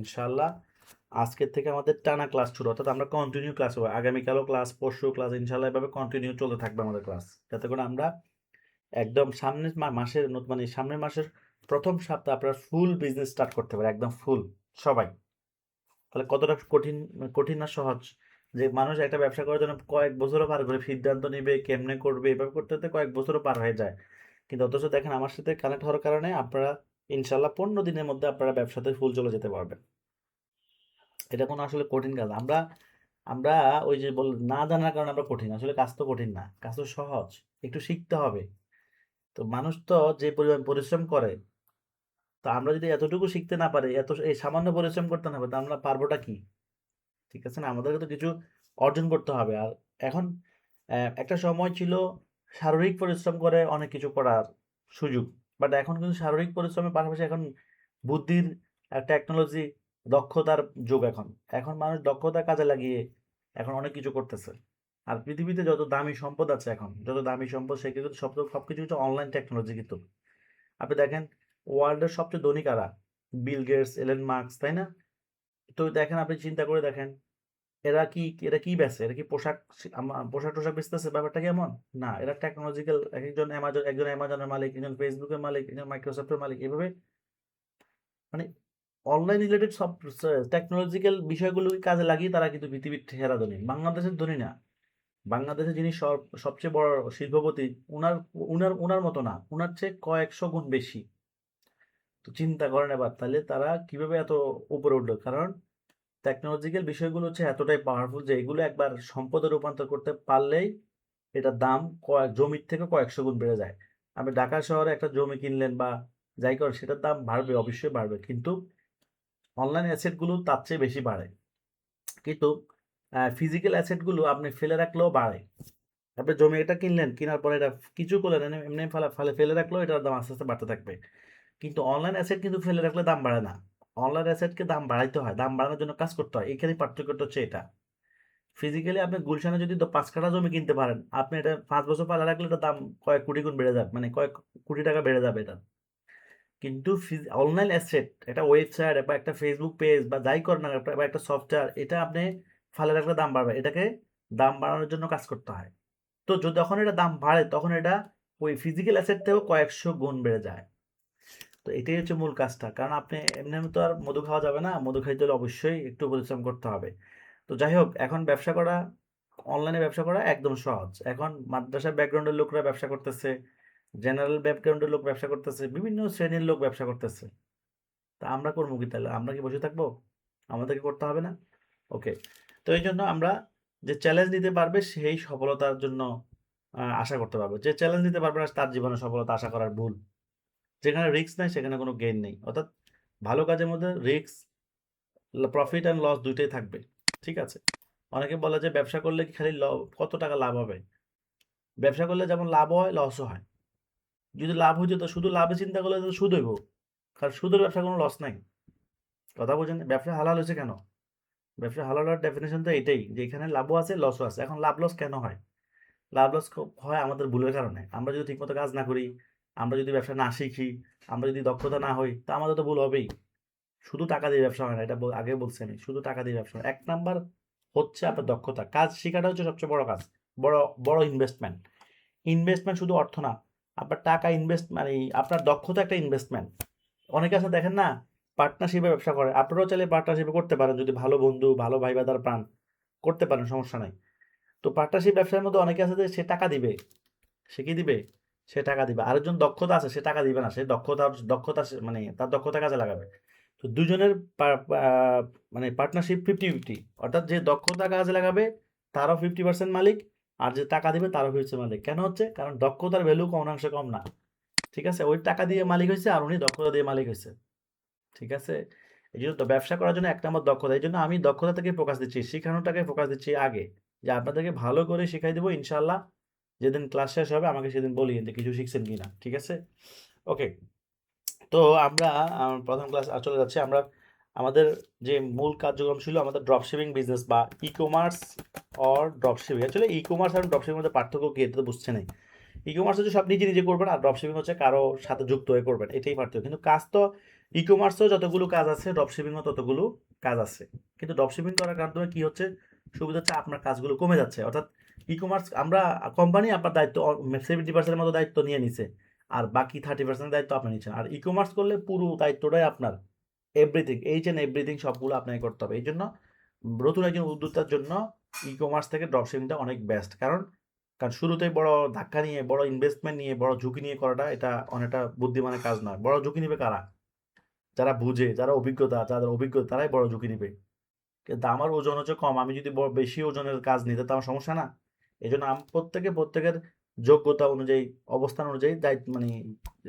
ইনশাআল্লাহ আজকের থেকে আমাদের টানা ক্লাস শুরু, অর্থাৎ আমরা কন্টিনিউ ক্লাস হবে। আগামীকালও ক্লাস, পরশু ক্লাস, ইনশাআল্লাহ এভাবে কন্টিনিউ চলতে থাকবে আমাদের ক্লাস, যাতে করে আমরা একদম সামনের মাসের মানে সামনের মাসের প্রথম সপ্তাহে আপনারা ফুল বিজনেস স্টার্ট করতে পারে, একদম ফুল সবাই। তাহলে কতটা কঠিন, কঠিন না সহজ? যে মানুষ একটা ব্যবসা করার জন্য কয়েক বছরও পার করে সিদ্ধান্ত নেবে কেমনে করবে, এভাবে করতে করতে কয়েক বছরও পার হয়ে যায়। কিন্তু অথচ দেখেন আমার সাথে কানেক্ট হওয়ার কারণে আপনারা ইনশাল্লাহ 15 দিনের মধ্যে আপনারা ব্যবসাতে ফুল চলে যেতে পারবেন। এটা কোনো আসলে কঠিন কাজ। আমরা আমরা ওই যে না জানার কারণে আমরা কঠিন, আসলে কাজ তো কঠিন না, কাজ তো সহজ, একটু শিখতে হবে। তো মানুষ তো যে পরিমাণ পরিশ্রম করে, তো আমরা যদি এতটুকু শিখতে না পারি, এই সামান্য পরিশ্রম করতে না পারি, তা আমরা পারবোটা কি? ঠিক আছে না? আমাদেরকে তো কিছু অর্জন করতে হবে। আর এখন একটা সময় ছিল শারীরিক পরিশ্রম করে অনেক কিছু করার সুযোগ। বাট এখন কিন্তু শারীরিক পরিশ্রমের পাশাপাশি এখন বুদ্ধির, টেকনোলজি, দক্ষতার যুগ এখন। এখন মানুষ দক্ষতা কাজে লাগিয়ে এখন অনেক কিছু করতেছে। আর পৃথিবীতে যত দামি সম্পদ আছে এখন, যত দামি সম্পদ সে কিন্তু সবকিছু হচ্ছে অনলাইন টেকনোলজি কিন্তু। আপনি দেখেন ওয়ার্ল্ডের সবচেয়ে ধনী কারা? বিল গেটস, এলেন মার্কস, তাই না? তো দেখেন, আপনি চিন্তা করে দেখেন, এরা কি বেচে? এরা কি পোশাক-টোশাক বেচতেছে? ব্যাপারটা কি এমন? না, এরা টেকনোলজিক্যাল, একজন অ্যামাজনের মালিক, একজন ফেসবুকের মালিক, একজন মাইক্রোসফটের মালিক। এভাবে মানে অনলাইন রিলেটেড সব টেকনোলজিক্যাল বিষয়গুলোকে কাজে লাগিয়ে তারা কিন্তু পৃথিবীর সেরা ধনী। বাংলাদেশের ধনী না। বাংলাদেশে যিনি সবচেয়ে বড় শিল্পপতি, উনার উনার উনার মতো না। উনার চেয়ে কয়েকশো গুণ বেশি। তো চিন্তা করেন এবার, তাহলে তারা কিভাবে এত উপরে উঠলো? কারণ টেকনোলজিক্যাল বিষয়গুলো হচ্ছে এতটাই পাওয়ারফুল যে এগুলো একবার সম্পদে রূপান্তর করতে পারলেই এটার দাম জমির থেকে কয়েকশো গুণ বেড়ে যায়। আপনি ঢাকা শহরে একটা জমি কিনলেন বা যাই করেন, সেটার দাম বাড়বে, অবশ্যই বাড়বে, কিন্তু অনলাইন অ্যাসেটগুলো তার চেয়ে বেশি বাড়ে। কিন্তু ফিজিক্যাল অ্যাসেটগুলো আপনি ফেলে রাখলেও বাড়ে। আপনি জমি এটা কিনলেন, কেনার পরে এটা কিছু করলেন না, এমনি ফেলে রাখলেও এটার দাম আস্তে আস্তে বাড়তে থাকবে। কিন্তু অনলাইন অ্যাসেট কিন্তু ফেলে রাখলে দাম বাড়ে না। অনলাইন অ্যাসেটকে দাম বাড়াইতে হয়, দাম বাড়ানোর জন্য কাজ করতে হয়। এখানে পার্থক্যটা হচ্ছে এটা। ফিজিক্যালি আপনি গুলশানে যদি 5 কাঠা জমি কিনতে পারেন, আপনি এটা 5 বছর পালা রাখলে এটার দাম কয়েক কোটি গুণ বেড়ে যাবে, মানে কয়েক কোটি টাকা বেড়ে যাবে এটা। কিন্তু অনলাইন অ্যাসেট, একটা ওয়েবসাইট বা একটা ফেসবুক পেজ বা যাই করেন না, বা একটা সফটওয়্যার, এটা আপনি ফালে রাখলে দাম বাড়বে। এটাকে দাম বাড়ানোর জন্য কাজ করতে হয়। তো যখন এটা দাম বাড়ে, তখন এটা ওই ফিজিক্যাল অ্যাসেট থেকেও কয়েকশো গুণ বেড়ে যায়। তো এটাই হচ্ছে মূল কাজটা। কারণ আপনি এমনি এমনি তো আর মধু খাওয়া যাবে না। মধু খাইতে হলে অবশ্যই একটু পরিশ্রম করতে হবে। তো যাই হোক, এখন ব্যবসা করা, অনলাইনে ব্যবসা করা একদম সহজ। এখন মাদ্রাসা ব্যাকগ্রাউন্ডের লোকরা ব্যবসা করতেছে, জেনারেল ব্যাকগ্রাউন্ডের লোক ব্যবসা করতেছে, বিভিন্ন শ্রেণীর লোক ব্যবসা করতেছে। তা আমরা করবো কি তাহলে? আমরা কি বসে থাকবো? আমাদেরকে করতে হবে না? ওকে। তো এই জন্য আমরা, যে চ্যালেঞ্জ নিতে পারবে সেই সফলতার জন্য আশা করতে পারবে। যে চ্যালেঞ্জ নিতে পারবে না, তার জীবনে সফলতা আশা করার ভুল। যেখানে রিস্ক নাই সেখানে কোনো গেইন নেই। অর্থাৎ ভালো কাজের মধ্যে রিস্ক, প্রফিট অ্যান্ড লস দুইটাই থাকবে। ঠিক আছে? অনেকে বলে যে ব্যবসা করলে কি খালি কত টাকা লাভ হবে? ব্যবসা করলে যেমন লাভ হয়, লসও হয়। যদি লাভ হইতো তো শুধু লাভে চিন্তা করলে তো সুদ হইব। কারণ সুদের ব্যবসা কোনো লস নাই। কথা বোঝেন? ব্যবসা হালাল হয়েছে কেন? ব্যবসা হালাল হওয়ার ডেফিনেশন তো এটাই, যে এখানে লাভও আছে, লসও আছে। এখন লাভ লস কেন হয়? লাভ লস হয় আমাদের ভুলের কারণে। আমরা যদি ঠিকমতো কাজ না করি, আমরা যদি ব্যবসা না শিখি, আমরা যদি দক্ষতা না হই, তা আমাদের তো ভুল হবেই। শুধু টাকা দিয়ে ব্যবসা হয় না, এটা আগে বলছি আমি। শুধু টাকা দিয়ে ব্যবসা হয়। 1 নাম্বার হচ্ছে আপনার দক্ষতা। কাজ শেখাটা হচ্ছে সবচেয়ে বড় কাজ। বড় বড় ইনভেস্টমেন্ট। ইনভেস্টমেন্ট শুধু অর্থ না। আপনার টাকা ইনভেস্ট মানে আপনার দক্ষতা একটা ইনভেস্টমেন্ট। অনেকে আছে দেখেন না, পার্টনারশিপে ব্যবসা করে। আপনারাও চাইলে পার্টনারশিপে করতে পারেন, যদি ভালো বন্ধু, ভালো ভাই বাদার পান, করতে পারেন, সমস্যা নাই। তো পার্টনারশিপ ব্যবসার মধ্যে অনেকে আছে যে সে টাকা দিবে। সে কি দিবে? সে টাকা দিবে। আরেকজন দক্ষতা আছে, সে টাকা দিবে না। সে মানে তার দক্ষতা কাজে লাগাবে। তো দুজনের মানে পার্টনারশিপ 50-50। অর্থাৎ যে দক্ষতা কাজে লাগাবে তারও 50% মালিক, আর যে টাকা দিবে তারও 50% মালিক। কেন হচ্ছে? কারণ দক্ষতার ভ্যালু অংশে কম না। ঠিক আছে? ওই টাকা দিয়ে মালিক হয়েছে আর উনি দক্ষতা দিয়ে মালিক হয়েছে। ঠিক আছে? এই জন্য তো ব্যবসা করার জন্য 1 নম্বর দক্ষতা। এই জন্য আমি দক্ষতা থেকে ফোকাস দিচ্ছি, শিখানোটাকে ফোকাস দিচ্ছি আগে, যে আপনাদেরকে ভালো করে শিখাই দেবো ইনশাল্লাহ। যেদিন ক্লাস শেষ হবে আমাকে সেদিন বলিয়ে যে কিছু শিখছেন কিনা। ঠিক আছে? ওকে। তো আমরা প্রথম ক্লাস চলে যাচ্ছি। আমরা আমাদের যে মূল কার্যক্রম ছিল আমাদের ড্রপ শিপিং বিজনেস বা e commerce or drop shipping. Actually e commerce আর ড্রপ শিপিং মধ্যে পার্থক্য কি, এটা তো বুঝছে নাই। ই কমার্স হচ্ছে সব নিজে নিজে করবেন, আর ড্রপ শিপিং হচ্ছে কারো সাথে যুক্ত হয়ে করবেন, এটাই পার্থক্য। কিন্তু কাজ তো ই কমার্সেও যতগুলো কাজ আছে ড্রপশিপিংও ততগুলো কাজ আছে, কিন্তু ড্রপশিপিং করার কারণে কি হচ্ছে, সুবিধা হচ্ছে আপনার কাজগুলো কমে যাচ্ছে। অর্থাৎ ই কমার্স আমরা কোম্পানি আপনার দায়িত্ব 70% মতো দায়িত্ব নিয়ে নিছে, আর বাকি 30% দায়িত্ব আপনি নিচ্ছেন। আর ই কমার্স করলে পুরো দায়িত্বটাই আপনার, এভরিথিং, এইচ এন্ড এভরিথিং সবগুলো আপনাকে করতে হবে। এই জন্য নতুন একজন উদ্যোক্তার জন্য ই কমার্স থেকে ড্রপশিপিংটা অনেক বেস্ট। কারণ কারণ শুরুতেই বড় ধাক্কা নিয়ে, বড় ইনভেস্টমেন্ট নিয়ে, বড় ঝুঁকি নিয়ে করাটা এটা অনেকটা বুদ্ধিমানের কাজ নয়। বড় ঝুঁকি নিবে কারা? যারা বুঝে, যারা অভিজ্ঞতা, যাদের অভিজ্ঞতা তারাই বড় ঝুঁকি নিবে। কিন্তু আমার ওজন হচ্ছে কম, আমি যদি বেশি ওজনের কাজ নিতে তো আমার সমস্যা না। এই জন্য প্রত্যেকের যোগ্যতা অনুযায়ী, অবস্থান অনুযায়ী দায়িত্ব মানে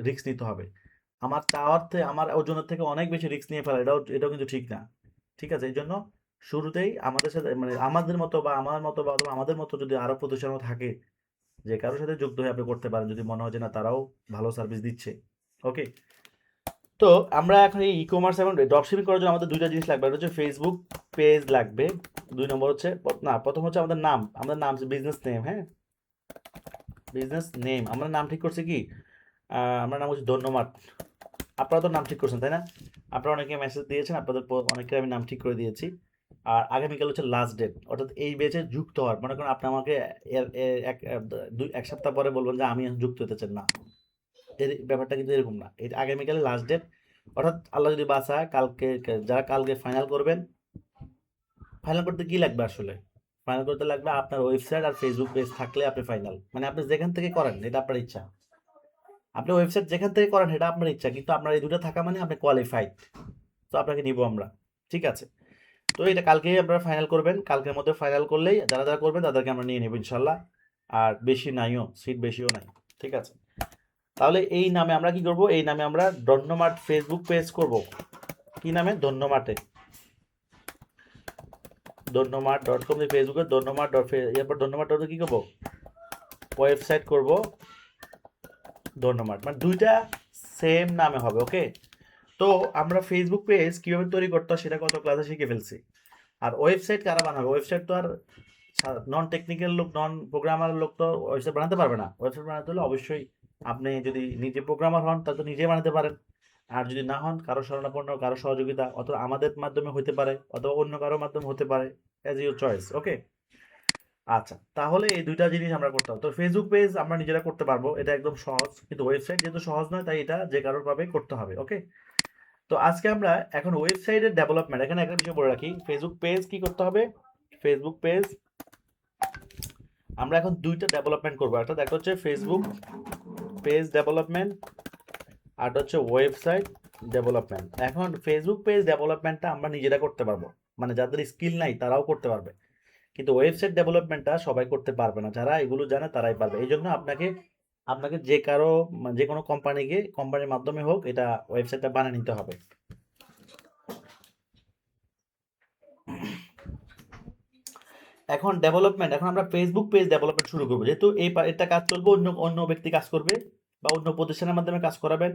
রিস্ক নিতে হবে। আমার চাওয়ার থেকে, আমার ওজনের থেকে অনেক বেশি রিস্ক নিয়ে ফেলা, এটাও কিন্তু ঠিক না। ঠিক আছে, এই জন্য শুরুতেই আমাদের সাথে মানে আমাদের মতো বা আমার মতো বা অথবা আমাদের মতো যদি আরো প্রতিষ্ঠান থাকে, যে কারোর সাথে যুক্ত হয়ে আপনি করতে পারেন, যদি মনে হয় যে না তারাও ভালো সার্ভিস দিচ্ছে। ওকে, তো আমরা এখন এই ই কমার্স এবং ড্রপশিপিং করার জন্য আমাদের দুইটা জিনিস লাগবে। একটা হচ্ছে ফেসবুক পেজ লাগবে, দুই নম্বর হচ্ছে না, প্রথম হচ্ছে আমাদের নাম, আমাদের নাম বিজনেস নেম। হ্যাঁ, বিজনেস নেম আমরা নাম ঠিক করছি কি, আমরা নাম হচ্ছে ধন্যবাদ। আপনারা তো নাম ঠিক করছেন তাই না? আপনারা অনেকে মেসেজ দিয়েছেন, আপনাদের অনেকে আমি নাম ঠিক করে দিয়েছি। আর আগামীকাল হচ্ছে লাস্ট ডেট, অর্থাৎ এই বেচে যুক্ত হওয়ার। মনে করেন আপনি আমাকে এক সপ্তাহ পরে বলবেন যে আমি যুক্ত হতে চান না, এর ব্যাপারটা কিন্তু এরকম না। এটা আগামীকালে লাস্ট ডেট, অর্থাৎ আল্লাহ যদি বাঁচায় কালকে, যারা কালকে ফাইনাল করবেন, ফাইনাল করতে কি লাগবে আসলে? ফাইনাল করতে লাগবে আপনার ওয়েবসাইট আর ফেসবুক পেজ থাকলে আপনি ফাইনাল, মানে আপনি যেখান থেকে করেন এটা আপনার ইচ্ছা। আপনি ওয়েবসাইট যেখান থেকে করেন এটা আপনার ইচ্ছা, কিন্তু আপনার এই দুটো থাকা মানে আপনি কোয়ালিফাইড, তো আপনাকে নিব আমরা। ঠিক আছে, তো এটা কালকেই আপনারা ফাইনাল করবেন। কালকের মধ্যে ফাইনাল করলেই যারা যারা করবেন তাদেরকে আমরা নিয়ে নেব ইনশাল্লাহ। আর বেশি নাইও, সিট বেশিও নাই। ঠিক আছে, তাহলে এই নামে আমরা কি করব, এই নামে আমরা ধন্যমার্ট ফেসবুক পেজ করব। কি নামে? ধন্যমার্টে, ধন্যমার্ট.com ফেসবুকে ধন্যমার্ট এরপর ধন্যমার্ট কি করবো, ওয়েবসাইট করব ধন্যমার্ট, মানে দুইটা সেম নামে হবে। ওকে, তো আমরা ফেসবুক পেজ কিভাবে তৈরি করতে হয় সেটা গত ক্লাসে শিখে ফেলছি। আর ওয়েবসাইট কারা বানাবে? ওয়েবসাইট তো আর নন টেকনিক্যাল লোক, নন প্রোগ্রামার লোক তো ওয়েবসাইট বানাতে পারবে না। ওয়েবসাইট বানাতে হলে অবশ্যই আপনি যদি নিজে প্রোগ্রামার হন তাহলে তো নিজে বানাতে পারেন। আর যদি না হন, কারো শরণাপন্ন, কারো সহযোগিতা, অথবা আমাদের মাধ্যমে হতে পারে অথবা অন্য কারো মাধ্যমে হতে পারে, অ্যাজ ইউর চয়েস। ওকে, আচ্ছা, তাহলে এই দুইটা জিনিস আমরা করতে হবে। তো ফেসবুক পেজ আমরা নিজেরা করতে পারবো, এটা একদম সহজ, কিন্তু ওয়েবসাইট যেহেতু সহজ নয় তাই এটা যে কারোর ভাবে করতে হবে। ওকে, তো আজকে আমরা এখন ওয়েবসাইটের ডেভেলপমেন্ট, এখানে একটা বিষয় বলে রাখি, ফেসবুক পেজ কি করতে হবে, ফেসবুক পেজ আমরা এখন দুইটা ডেভেলপমেন্ট করবো। একটা দেখা হচ্ছে ফেসবুক পেজ ডেভেলপমেন্ট, আর হচ্ছে ওয়েবসাইট ডেভেলপমেন্ট। এখন ফেসবুক পেজ ডেভেলপমেন্টটা আমরা নিজেরা করতে পারবো, মানে যাদের স্কিল নাই তারাও করতে পারবে, কিন্তু ওয়েবসাইট ডেভেলপমেন্টটা সবাই করতে পারবে না। যারা এগুলো জানে তারাই পারবে। এই জন্য আপনাকে আপনাকে যে কারো যে কোনো কোম্পানির মাধ্যমে হোক এটা ওয়েবসাইটটা বানিয়ে নিতে হবে। এখন ডেভেলপমেন্ট, এখন আমরা ফেসবুক পেজ ডেভেলপমেন্ট শুরু করবো, যেহেতু এটা কাজ চলবে, অন্য অন্য ব্যক্তি কাজ করবে বা অন্য প্রতিষ্ঠানের মাধ্যমে কাজ করাবেন,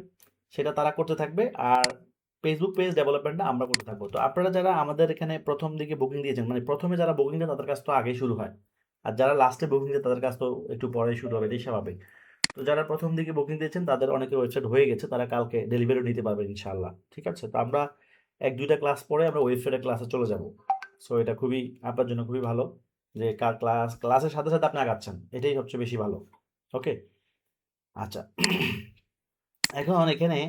সেটা তারা করতে থাকবে। আর ফেসবুক পেজ ডেভেলপমেন্টটা আমরা করতে থাকবো। তো আপনারা যারা আমাদের এখানে প্রথম দিকে বুকিং দিয়েছেন, মানে প্রথমে যারা বুকিং দেন তাদের কাজ তো আগেই শুরু হয়, আর যারা লাস্টে বুকিং দেয় তাদের কাজ তো একটু পরেই শুরু হবে, এটাই স্বাভাবিক। তো যারা প্রথম দিকে বুকিং দিয়েছেন তাদের অনেকের ওয়েবসাইট হয়ে গেছে, তারা কালকে ডেলিভারি নিতে পারবে ইনশাআল্লাহ। ঠিক আছে, তো আমরা এক দুইটা ক্লাস পরে আমরা ওয়েবসাইটের ক্লাসে চলে যাব। সো এটা খুবই আপনার জন্য খুবই ভালো যে ক্লাসের সাথে সাথে আপনি আগাচ্ছেন, এটাই সবচেয়ে বেশি ভালো। ওকে, আচ্ছা, এখন এখানে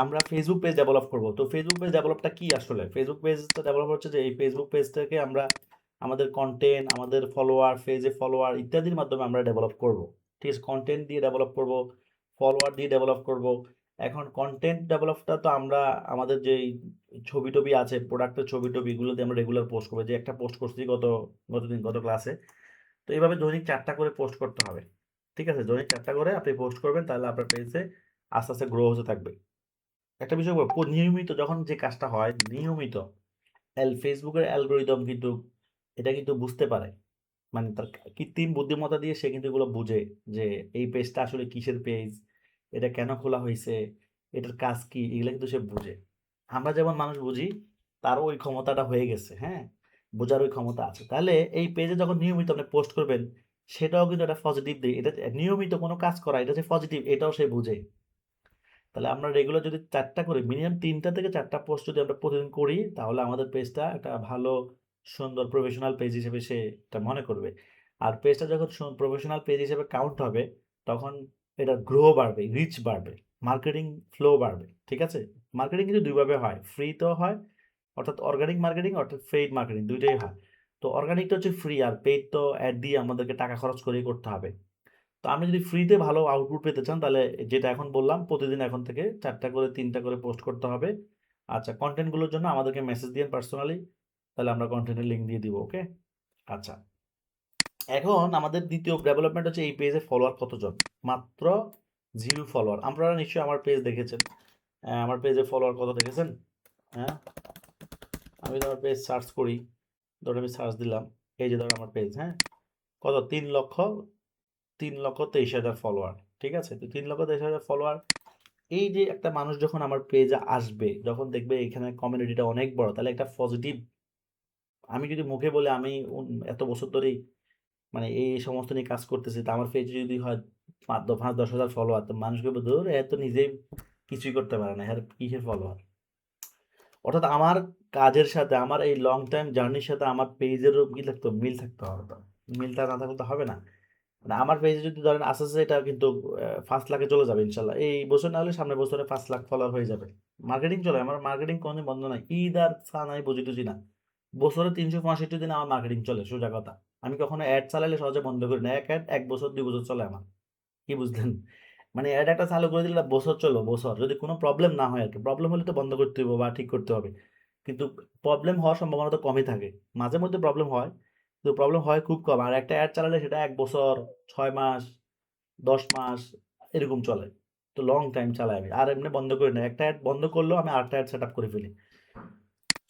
আমরা ফেসবুক পেজ ডেভেলপ করব। তো ফেসবুক পেজ ডেভেলপটা কি আসলে? ফেসবুক পেজটা ডেভেলপ হচ্ছে যে এই ফেসবুক পেজটাকে আমরা আমাদের কন্টেন্ট, আমাদের ফলোয়ার, পেজে ফলোয়ার ইত্যাদির মাধ্যমে আমরা ডেভেলপ করব। ঠিক আছে, কন্টেন্ট দিয়ে ডেভেলপ করব, ফলোয়ার দিয়ে ডেভেলপ করব। এখন কন্টেন্ট ডেভেলপটা তো আমরা আমাদের যেই ছবি টবি আছে, প্রোডাক্টের ছবি টবি, এগুলো দিয়ে আমরা রেগুলার পোস্ট করবো। যে একটা পোস্ট করছি গত ক্লাসে, তো এইভাবে দৈনিক 4টা করে পোস্ট করতে হবে। ঠিক আছে, দৈনিক 4টা করে আপনি পোস্ট করবেন, তাহলে আপনার পেজে আস্তে আস্তে গ্রো হতে থাকবে। একটা বিষয় বলবো, নিয়মিত যখন যে কাজটা হয়, নিয়মিত ফেসবুকের অ্যালগোরিদম কিন্তু এটা কিন্তু বুঝতে পারে, মানে তার কৃত্রিম বুদ্ধিমত্তা দিয়ে সে কিন্তু এগুলো বুঝে যে এই পেজটা আসলে কিসের পেজ, এটা কেন খোলা হয়েছে, এটার কাজ কি, এগুলো কিন্তু সে বুঝে। আমরা যেমন মানুষ বুঝি, তারও ওই ক্ষমতাটা হয়ে গেছে। হ্যাঁ, বোঝার ওই ক্ষমতা আছে। তাহলে এই পেজে যখন নিয়মিত আপনি পোস্ট করবেন, সেটাও কিন্তু একটা পজিটিভ দিক। এটা নিয়মিত কোনো কাজ করা, এটা যে পজিটিভ এটাও সে বুঝে। তাহলে আমরা রেগুলার যদি 4টা করে মিনিমাম 3টা থেকে 4টা পোস্ট যদি আমরা প্রতিদিন করি তাহলে আমাদের পেজটা একটা ভালো সুন্দর প্রফেশনাল পেজ হিসেবে সে এটা মনে করবে। আর পেজটা যখন প্রফেশনাল পেজ হিসেবে কাউন্ট হবে তখন এটা গ্রো বাড়বে, রিচ বাড়বে, মার্কেটিং ফ্লো বাড়বে। ঠিক আছে? মার্কেটিং কিন্তু দুইভাবে হয়, ফ্রিতেও হয়, অর্থাৎ অর্গানিক মার্কেটিং অর্থাৎ পেইড মার্কেটিং দুইটাই হয়। তো অর্গানিকটা হচ্ছে ফ্রি, আর পেইড তো অ্যাড দিয়ে আমাদেরকে টাকা খরচ করেই করতে হবে। তো আপনি যদি ফ্রিতে ভালো আউটপুট পেতে চান তাহলে যেটা এখন বললাম প্রতিদিন এখন থেকে 4টা করে 3টা করে পোস্ট করতে হবে। আচ্ছা, কন্টেন্টগুলোর জন্য আমাদেরকে মেসেজ দিন পার্সোনালি, তাহলে আমরা কন্টেন্টের লিঙ্ক দিয়ে দিব। ওকে? আচ্ছা, এখন আমাদের দ্বিতীয় ডেভেলপমেন্ট হচ্ছে এই পেজে ফলোয়ার কতজন? মাত্র 0 ফলোয়ার। আপনারা নিশ্চয়ই আমার পেজ দেখেছেন। আমার পেজে ফলোয়ার কত দেখেছেন? হ্যাঁ, আমি তো আমার পেজ সার্চ করি, ধরুন আমি সার্চ দিলাম, এই যে ধরুন আমার পেজ, হ্যাঁ, কত 3,23,000 ফলোয়ার। ঠিক আছে? তো 3,23,000 ফলোয়ার, এই যে একটা মানুষ যখন আমার পেজে আসবে, যখন দেখবে এখানে কমিউনিটিটা অনেক বড়, তাহলে একটা পজিটিভ, আমি যদি মুখে বলে আমি এত বছর ধরেই মানে এই সমস্ত নিয়ে কাজ করতেছি, তা আমার পেজে যদি হয় 5-10 হাজার ফলোয়ার, তো মানুষকে ধর এত নিজেই কিছুই করতে পারে না, এর কিসের ফলোয়ার? অর্থাৎ আমার কাজের সাথে আমার এই লং টাইম জার্নির সাথে আমার পেজেরও কি থাকতো, মিল থাকতে হবে। তো মিলটা না থাকলে তো হবে না। মানে আমার পেজে যদি ধরেন আস্তে আস্তে এটা কিন্তু 5 লাখে চলে যাবে ইনশাল্লাহ, এই বছর না হলে সামনের বছরে 5 লাখ ফলোয়ার হয়ে যাবে। মার্কেটিং চলে, আমার মার্কেটিং কোনোদিন বন্ধ নাই, ঈদ আর নাই বুঝি টুঝি না, বছরে 365 দিন আমার মার্কেটিং চলে, সোজা কথা। আমি কখনো অ্যাড চালালে সহজে বন্ধ করি না, এক অ্যাড 1 বছর 2 বছর চলে আমার। কি বুঝলেন? মানে অ্যাড একটা চালু করে দিলে বছর চলো, বছর, যদি কোনো প্রবলেম না হয় আর কি। প্রবলেম হলে তো বন্ধ করতে হবে বা ঠিক করতে হবে, কিন্তু প্রবলেম হওয়ার সম্ভাবনা তো কমই থাকে। মাঝে মধ্যে প্রবলেম হয়, কিন্তু প্রবলেম হয় খুব কম। আর একটা অ্যাড চালালে সেটা 1 বছর, 6 মাস, 10 মাস এরকম চলে। তো লং টাইম চালাই আমি, আর এমনি বন্ধ করি না। একটা অ্যাড বন্ধ করলেও আমি আরেকটা অ্যাড সেট আপ করে ফেলি।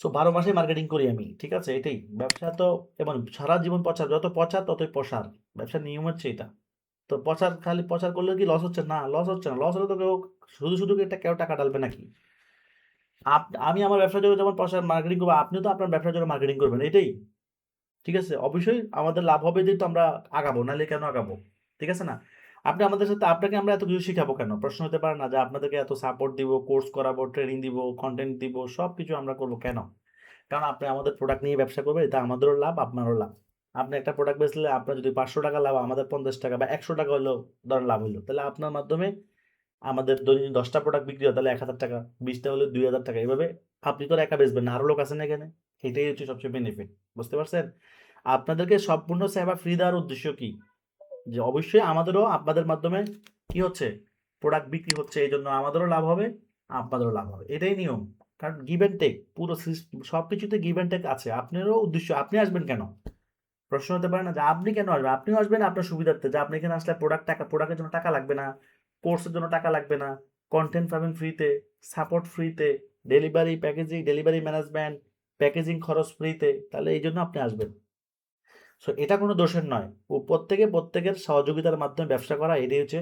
সো 12 মাসে মার্কেটিং করি আমি। ঠিক আছে? এটাই ব্যবসা। তো এবং সারা জীবন প্রচার, যত প্রচার ততই প্রসার, ব্যবসার নিয়ম হচ্ছে এটা। তো প্রচার খালি প্রচার করলে কি লস হচ্ছে? না, লস হচ্ছে না। লস হলে তো কেউ শুধু শুধু এটা কেউ টাকা ঢালবে নাকি? আমি আমার ব্যবসার জন্য যেমন প্রচার মার্কেটিং করবো, আপনিও তো আপনার ব্যবসার জন্য মার্কেটিং করবেন, এটাই। ঠিক আছে? অবশ্যই আমাদের লাভ হবে যেহেতু আমরা আগাবো, নাহলে কেন আগাবো? ঠিক আছে না? আপনি আমাদের সাথে, আপনাকে আমরা এত কিছু শিখাবো কেন? প্রশ্ন হতে পারে না যে আপনাদেরকে এত সাপোর্ট দিব, কোর্স করাবো, ট্রেনিং দিব, কন্টেন্ট দিব, সব কিছু আমরা করবো কেন? কারণ আপনি আমাদের প্রোডাক্ট নিয়ে ব্যবসা করবেন, এটা আমাদেরও লাভ, আপনারও লাভ। আপনি একটা প্রোডাক্ট বেচলে আপনার যদি 500 টাকা লাভ, আমাদের 50 টাকা বা 100 টাকা হলেও ধরেন লাভ হইলো, তাহলে আপনার মাধ্যমে আমাদের দৈনিক 10টা প্রোডাক্ট বিক্রি হয়, তাহলে 1,000 টাকা, 20টা হলে 2,000 টাকা। এভাবে আপনি তো আর একা বেচবেন না, আরো লোক আছেন এখানে। এটাই হচ্ছে সবচেয়ে বেনিফিট। বুঝতে পারছেন? আপনাদেরকে সম্পূর্ণ সেবা ফ্রি দেওয়ার উদ্দেশ্য কি? যে অবশ্যই আমাদেরও আপনাদের মাধ্যমে কি হচ্ছে, প্রোডাক্ট বিক্রি হচ্ছে, এই জন্য আমাদেরও লাভ হবে, আপনাদেরও লাভ হবে, এটাই নিয়ম। কারণ গিভ অ্যান্ড টেক, পুরো সব কিছুতে গিভ অ্যান্ড টেক আছে। আপনারও উদ্দেশ্য, আপনি আসবেন কেন? প্রশ্ন হতে পারে না যে আপনি কেন আসবেন? আপনিও আসবেন আপনার সুবিধার্থে, যে আপনি এখানে আসলে প্রোডাক্টের জন্য টাকা লাগবে না, কোর্সের জন্য টাকা লাগবে না, কন্টেন্ট পাবেন ফ্রিতে, সাপোর্ট ফ্রিতে, delivery packaging, delivery management, packaging খরচ ফ্রিতে, তাহলে এই জন্য আপনি আসবেন। সো এটা কোনো দোষের নয়, ও প্রত্যেকের সহযোগিতার মাধ্যমে ব্যবসা করা, এটাই হচ্ছে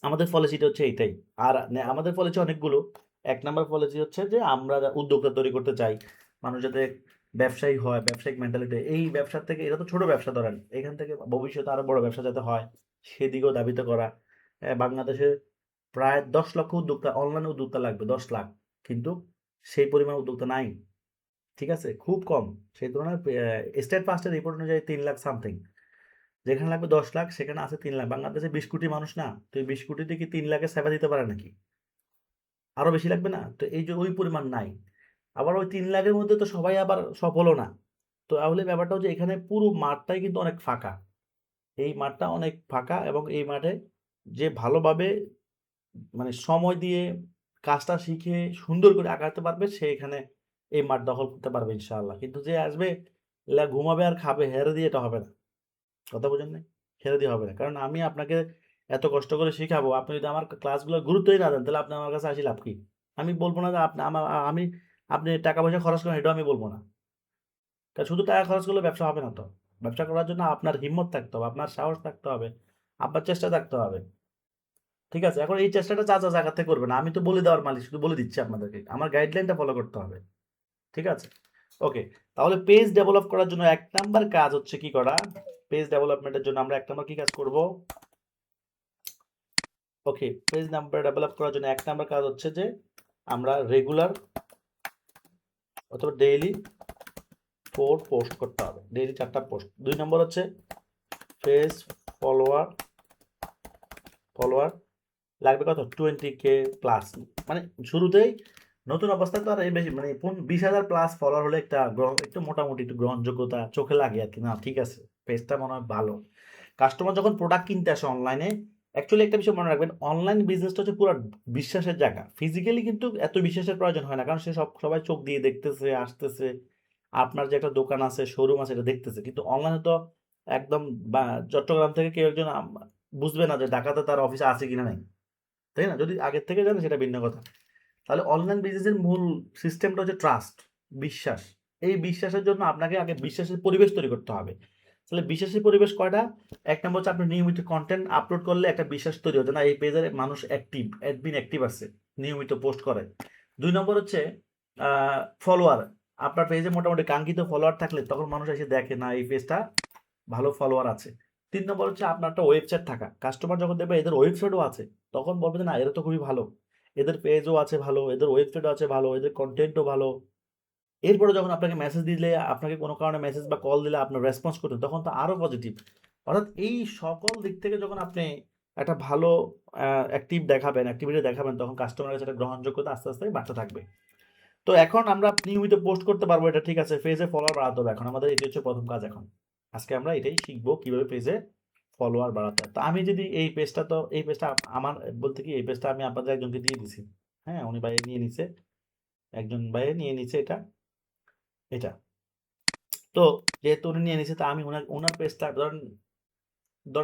আমাদের পলিসিটা, হচ্ছে এইটাই। আর আমাদের পলিসি অনেকগুলো। 1 নাম্বার পলিসি হচ্ছে যে আমরা উদ্যোক্তা তৈরি করতে চাই, মানুষ যাতে ব্যবসায়ী হয়, ব্যবসায়িক মেন্টালিটি, এই ব্যবসার থেকে, এটা তো ছোট ব্যবসা ধরেন, এখান থেকে ভবিষ্যতে আরো বড় ব্যবসা যাতে হয় সেদিকেও দাবিত করা। বাংলাদেশে প্রায় 10 লক্ষ উদ্যোক্তা, অনলাইন উদ্যোক্তা লাগবে 10 লাখ, কিন্তু সেই পরিমাণ উদ্যোক্তা নাই। ঠিক আছে? খুব কম। সেই তুলনায় স্টেট ফার্স্টের রিপোর্ট অনুযায়ী 3 লাখ সামথিং, যেখানে লাগবে 10 লাখ সেখানে আছে 3 লাখ। বাংলাদেশে 20 কোটি মানুষ না, তো এই 20 কোটিতে কি 3 লাখের সেবা দিতে পারে নাকি? আরো বেশি লাগবে না? তো এই যে ওই পরিমাণ নাই। আবার ওই 3 লাখের মধ্যে তো সবাই আবার সফলও না। তো তাহলে ব্যাপারটা হচ্ছে এখানে পুরো মাঠটাই কিন্তু অনেক ফাঁকা। এই মাঠটা অনেক ফাঁকা, এবং এই মাঠে যে ভালোভাবে মানে সময় দিয়ে কাজটা শিখে সুন্দর করে আগাতে পারবে, সে এখানে এই মাঠ দখল করতে পারবে ইনশাআল্লাহ। কিন্তু যে আসবে ঘুমাবে আর খাবে, হেরে দিয়ে এটা হবে না। কথা বোঝেন নাই? ছেড়ে দিয়ে হবে না। কারণ আমি আপনাকে এত কষ্ট করে শিখাবো, আপনি যদি আমার ক্লাসগুলোর গুরুত্বই না দেন, তাহলে আপনি আমার কাছে আসি লাভ কি? আমি বলব না যে আপনি টাকা পয়সা খরচ করেন, এটাও আমি বলব না। কারণ শুধু টাকা খরচ করলে ব্যবসা হবে না তো। ব্যবসা করার জন্য আপনার হিম্মত থাকতে হবে, আপনার সাহস থাকতে হবে, আপনার চেষ্টা থাকতে হবে। ঠিক আছে? এখন এই চেষ্টাটা যা জায়গা থেকে করবেন। আমি তো বলে দেওয়ার মালিক, শুধু বলে দিচ্ছি আপনাদেরকে। আমার গাইডলাইনটা ফলো করতে হবে। ঠিক আছে? ওকে। তাহলে পেজ ডেভেলপ করার জন্য 1 নাম্বার কাজ হচ্ছে কি করা? পেজ ডেভেলপমেন্টের জন্য আমরা 1 নাম্বার কি কাজ করব? ওকে, পেজ নাম্বার ডেভেলপ করার জন্য 1 নাম্বার কাজ হচ্ছে যে আমরা রেগুলার অথবা ডেইলি 4 পোস্ট করতে হবে, ডেইলি 4টা পোস্ট। 2 নম্বর হচ্ছে পেজ ফলোয়ার ফলোয়ার লাগবে কত 20K প্লাস। মানে শুরুতেই নতুন অবস্থায় তো আর এই বেশি মানে 20,000 প্লাস ফলোয়ার হলে একটু মোটামুটি একটু গ্রহণযোগ্যতা চোখে লাগে আর কি, না ঠিক আছে পেজটা মনে হয় ভালো। কাস্টমার যখন প্রোডাক্ট কিনতে আসে অনলাইনে, অ্যাকচুয়ালি একটা বিষয় মনে রাখবেন, অনলাইন বিজনেসটা হচ্ছে পুরো বিশ্বাসের জায়গা। ফিজিক্যালি কিন্তু এত বিশ্বাসের প্রয়োজন হয় না, কারণ সবাই চোখ দিয়ে দেখতেছে, আসতেছে, আপনার যে একটা দোকান আছে, শোরুম আছে, এটা দেখতেছে। কিন্তু অনলাইনে তো একদম বা চট্টগ্রাম থেকে কেউ একজন বুঝবে না যে ঢাকাতে তার অফিস আছে কিনা নাই, তাই না? যদি আগের থেকে জানে সেটা ভিন্ন কথা। তাহলে অনলাইন বিজনেসের মূল সিস্টেমটা হচ্ছে ট্রাস্ট, বিশ্বাস। এই বিশ্বাসের জন্য আপনাকে আগে বিশ্বাসের পরিবেশ তৈরি করতে হবে। তাহলে বিশ্বাসের পরিবেশ কয়টা? 1 নম্বর হচ্ছে আপনি নিয়মিত কন্টেন্ট আপলোড করলে একটা বিশ্বাস তৈরি হচ্ছে, না এই পেজের মানুষ অ্যাক্টিভ, অ্যাডমিন অ্যাক্টিভ আছে, নিয়মিত পোস্ট করে। 2 নম্বর হচ্ছে ফলোয়ার। আপনার পেজে মোটামুটি কাঙ্ক্ষিত ফলোয়ার থাকলে তখন মানুষ এসে দেখে, না এই পেজটা ভালো ফলোয়ার আছে। 3 নম্বর হচ্ছে আপনার একটা ওয়েবসাইট থাকা। কাস্টমার যখন দেখবে এদের ওয়েবসাইটও আছে, তখন বলবে যে না এরা তো খুবই ভালো। এদের পেজও আছে ভালো, এদের ওয়েবসাইটও আছে ভালো, এদের কনটেন্টও ভালো। এরপরে যখন আপনাকে মেসেজ দিলে, আপনাকে কোনো কারণে মেসেজ বা কল দিলে আপনার রেসপন্স করতেন, তখন তো আরো পজিটিভ। অর্থাৎ এই সকল দিক থেকে যখন আপনি একটা ভালো অ্যাক্টিভিটি দেখাবেন, তখন কাস্টমারের কাছে একটা গ্রহণযোগ্যতা আস্তে, আস্তে বাড়তে থাকবে। তো এখন আমরা নিয়মিত পোস্ট করতে পারবো, এটা ঠিক আছে। পেজে ফলোয়ার বাড়াতে হবে এখন আমাদের, এটি হচ্ছে প্রথম কাজ এখন। আজকে আমরা এটাই শিখবো কিভাবে পেজে ফলোয়ার বাড়াতে হয়। তো আমি যদি এই পেজটা আমার বলতে কি, এই পেজটা আমি আপনাদের একজনকে দিয়ে দিছি। হ্যাঁ, উনি ভাই নিয়ে নিছে, একজন ভাই নিয়ে নিছে এটা এটা তো যেহেতু উনি নিয়ে নিছে, তা আমি ওনার পেজটা ধরেন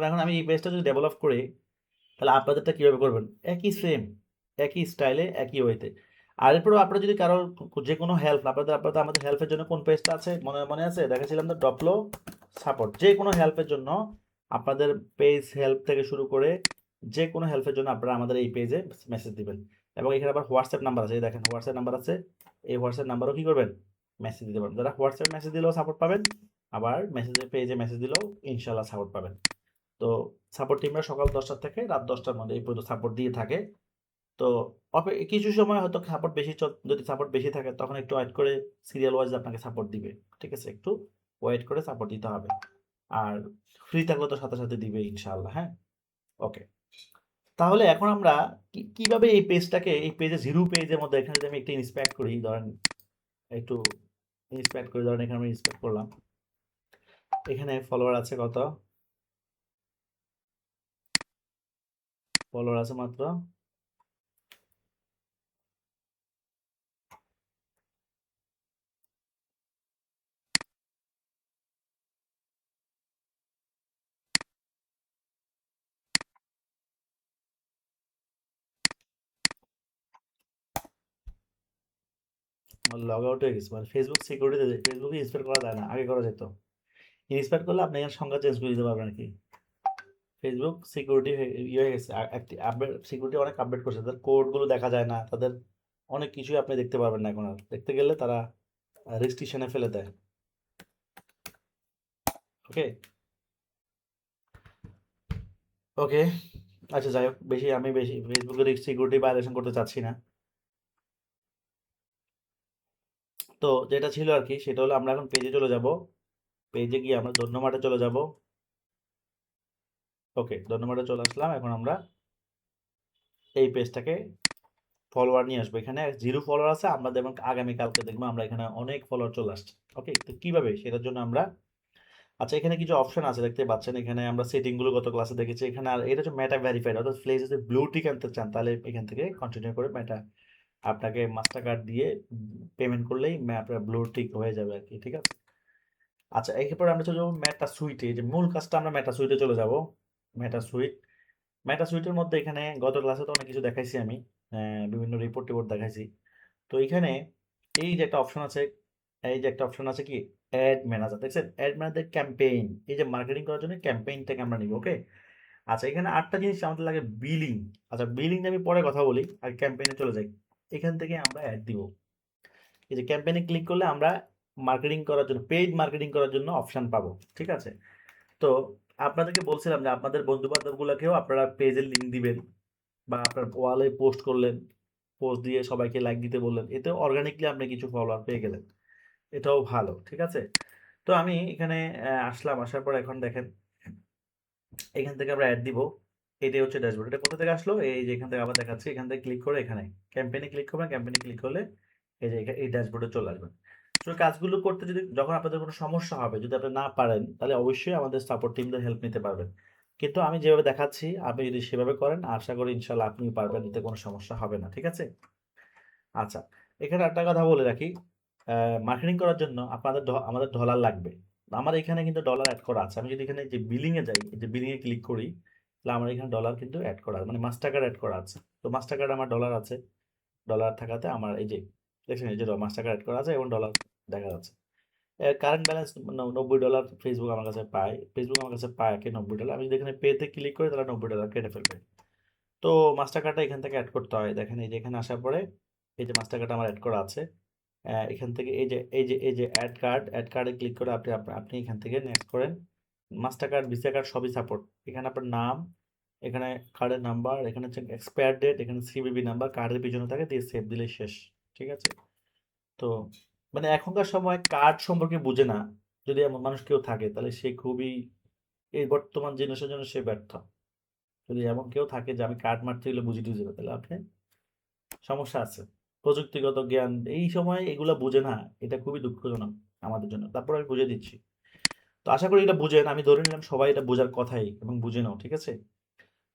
এখন আমি এই পেজটা যদি ডেভেলপ করি, তাহলে আপনাদেরটা কিভাবে করবেন? একই সেম, একই স্টাইলে, একই ওয়েতে। আর এরপরেও আপনারা যদি কারো যে কোনো হেল্প, আপনাদের আমাদের হেল্পের জন্য কোন পেজটা আছে মনে মনে আছে? দেখেছিলাম তো ডপলো সাপোর্ট। যে কোনো হেল্পের জন্য আপনাদের পেজ হেল্প থেকে শুরু করে যে কোনো হেল্পের জন্য আপনারা আমাদের এই পেজে মেসেজ দিবেন। এবং এখানে আবার হোয়াটসঅ্যাপ নাম্বার আছে, এই দেখেন হোয়াটসঅ্যাপ নাম্বার আছে। এই হোয়াটসঅ্যাপ নাম্বারও কি করবেন? মেসেজ দিতে পারবেন। যারা হোয়াটসঅ্যাপ মেসেজ দিলেও সাপোর্ট পাবেন, আবার পেজে মেসেজ দিলেও ইনশাল্লাহ সাপোর্ট পাবেন। তো সাপোর্ট টিমরা সকাল 10টা থেকে রাত 10টার মধ্যে এই পর্যন্ত সাপোর্ট দিয়ে থাকে। তো কিছু সময় হয়তো যদি সাপোর্ট বেশি থাকে, তখন একটু ওয়েট করে সিরিয়াল ওয়াইজ আপনাকে সাপোর্ট দিবে। ঠিক আছে, একটু ওয়েট করে সাপোর্ট দিতে হবে। আর ফ্রি থাকলে তো সাথে সাথে দিবে ইনশাআল্লাহ। হ্যাঁ, ওকে। তাহলে এখন আমরা কিভাবে এই পেজে জিরো পেজের মধ্যে এখানে যদি আমি একটা ইন্সপেক্ট করি, ধরেন একটু ইন্সপেক্ট করি, ধরেন এখানে আমি ইন্সপেক্ট করলাম, এখানে ফলোয়ার আছে কত? ফলোয়ার আছে মাত্র লগ আউট হয়ে গেছে। মানে ফেসবুক সিকিউরিটি, ফেসবুকে ইন্সপেক্ট করা যায় না, আগে করা যেত। ইন্সপেক্ট করলে আপনি এর সংখ্যা চেঞ্জ করে দিতে পারবেন আর কি। ফেসবুক সিকিউরিটি ইয়ে হয়ে গেছে, আপডেট, সিকিউরিটি অনেক আপডেট করছে, তাদের কোডগুলো দেখা যায় না, তাদের অনেক কিছুই আপনি দেখতে পারবেন না এখন। আর দেখতে গেলে তারা রেস্ট্রিকশনে ফেলে দেয়। ওকে, ওকে, আচ্ছা যাই হোক, আমি বেশি ফেসবুকের সিকিউরিটি ভায়োলেশন করতে চাচ্ছি না। তো যেটা ছিল আর কি, সেটা হলো আমরা এখন পেজে চলে যাব। পেজে গিয়ে আমরা ধন্যবাদে চলে যাব। ওকে, ধন্যবাদে চলে আসলাম। এখন আমরা এই পেজটাকে ফলোয়ার নিয়ে আসবো। এখানে জিরো ফলোয়ার আছে, আমরা যেমন আগামীকালকে দেখবো আমরা এখানে অনেক ফলোয়ার চলে আসছে। ওকে, তো কিভাবে সেটার জন্য আমরা, আচ্ছা এখানে কিছু অপশন আছে দেখতে পাচ্ছেন, এখানে আমরা সেটিং গুলো গত ক্লাসে দেখেছি। এখানে আর এটা হচ্ছে মেটা ভেরিফাইড, অর্থাৎ প্লেস যদি ব্লু টিক আনতে চান, তাহলে এখান থেকে কন্টিনিউ করে মেটা আপনাকে মাস্টার কার্ড দিয়ে পেমেন্ট করলেই আপনার ব্লু টিক হয়ে যাবে আর কি। ঠিক আছে, আচ্ছা এরপরে আমরা চলে যাবো মেটা সুইটে। যে মূল কাজটা, আমরা মেটা সুইটে চলে যাব। মেটা সুইট, মেটা সুইটের মধ্যে এখানে গত ক্লাসে তো অনেক কিছু দেখাইছি আমি, বিভিন্ন রিপোর্ট টিপোর্ট দেখাইছি। তো এখানে এই যে একটা অপশন আছে, কি অ্যাড ম্যানেজার, দেখছেন? অ্যাড ম্যানেজার ক্যাম্পেইন, এই যে মার্কেটিং করার জন্য ক্যাম্পেইনটাকে আমরা নিব। ওকে, আচ্ছা এখানে 8টা জিনিস আমাদের লাগে। বিলিং, আচ্ছা বিলিং আমি পরে কথা বলি, আর ক্যাম্পেইনে চলে যাই। এখান থেকে আমরা অ্যাড দিব। এই যে ক্যাম্পেইনে ক্লিক করলে আমরা মার্কেটিং করার জন্য, পেইড মার্কেটিং করার জন্য অপশন পাবো। ঠিক আছে, তো আপনাদেরকে বলছিলাম যে আপনাদের বন্ধু বান্ধবগুলোকেও আপনারা পেজের লিঙ্ক দিবেন। বা আপনার ওয়ালে পোস্ট করলেন, পোস্ট দিয়ে সবাইকে লাইক দিতে বললেন, এতে অর্গানিকলি আপনি কিছু ফলোয়ার পেয়ে গেলেন, এটাও ভালো, ঠিক আছে? তো আমি এখানে আসলাম, আসার পর এখন দেখেন এখান থেকে আমরা অ্যাড দিব। এটাই হচ্ছে ড্যাশবোর্ড। এটা কোথা থেকে আসলো? এই যে এখান থেকে আবার দেখাচ্ছি, এখান থেকে ক্লিক করে এখানে ক্যাম্পেইনে ক্লিক করবেন, ক্যাম্পেইনে ক্লিক করলে এই যে এই ড্যাশবোর্ডে চলে আসবেন। তো কাজগুলো করতে যদি যখন আপনাদের কোনো সমস্যা হবে, যদি আপনি না পারেন, তাহলে অবশ্যই আমাদের সাপোর্ট টিমদের হেল্প নিতে পারবেন। কিন্তু আমি যেভাবে দেখাচ্ছি আপনি যদি সেভাবে করেন, আশা করি ইনশাল্লাহ আপনিও পারবেন, এতে কোনো সমস্যা হবে না, ঠিক আছে? আচ্ছা, এখানে একটা কথা বলে রাখি, মার্কেটিং করার জন্য আপনাদের আমাদের ডলার লাগবে। আমার এখানে কিন্তু ডলার অ্যাড করা আছে। আমি যদি এখানে যে বিলিং এ যাই, এই যে বিলিং এ ক্লিক করি, তাহলে আমার এখানে ডলার কিন্তু অ্যাড করা আছে, মানে মাস্টার কার্ড অ্যাড করা আছে। তো মাস্টার কার্ড আমার ডলার আছে, ডলার থাকাতে আমার এই যে দেখছেন, এই যে মাস্টার কার্ড অ্যাড করা আছে এবং ডলার দেখা যাচ্ছে। কারেন্ট ব্যালেন্স $90 ফেসবুক আমার কাছে পায়, ফেসবুক আমার কাছে পায় কি $90। আমি যদি এখানে পেতে ক্লিক করি তাহলে $90 কেটে ফেলবে। তো মাস্টার কার্ডটা এখান থেকে অ্যাড করতে হয়। দেখেন এই যে এখানে আসার পরে এই যে মাস্টার কার্ড আমার অ্যাড করা আছে। এখান থেকে এই যে অ্যাড কার্ডে ক্লিক করে আপনি এখান থেকে নেক্সট করেন। মাস্টার কার্ড, ভিসা কার্ড সবই সাপোর্ট। এখানে আপনার নাম, এখানে কার্ডের নাম্বার, এখানে হচ্ছে এক্সপায়ার ডেট, এখানে সিভিভি নাম্বার কার্ডের পিছনে থাকে, দিয়ে সেভ দিলেই শেষ, ঠিক আছে? তো মানে এখনকার সময় কার্ড সম্পর্কে বুঝে না যদি এমন মানুষ কেউ থাকে, তাহলে সে খুবই, এই বর্তমান জেনারেশনের জন্য সে ব্যর্থ। যদি এমন কেউ থাকে যে আমি কার্ড মারতে গেলে বুঝি টুঝি না, তাহলে আপনি সমস্যা আছে। প্রযুক্তিগত জ্ঞান এই সময় এগুলা বুঝে না, এটা খুবই দুঃখজনক আমাদের জন্য। তারপর আমি বুঝে দিচ্ছি। তো আশা করি এটা বুঝেন, আমি ধরে নিলাম সবাই এটা বোঝার কথাই এবং বুঝে নাও, ঠিক আছে?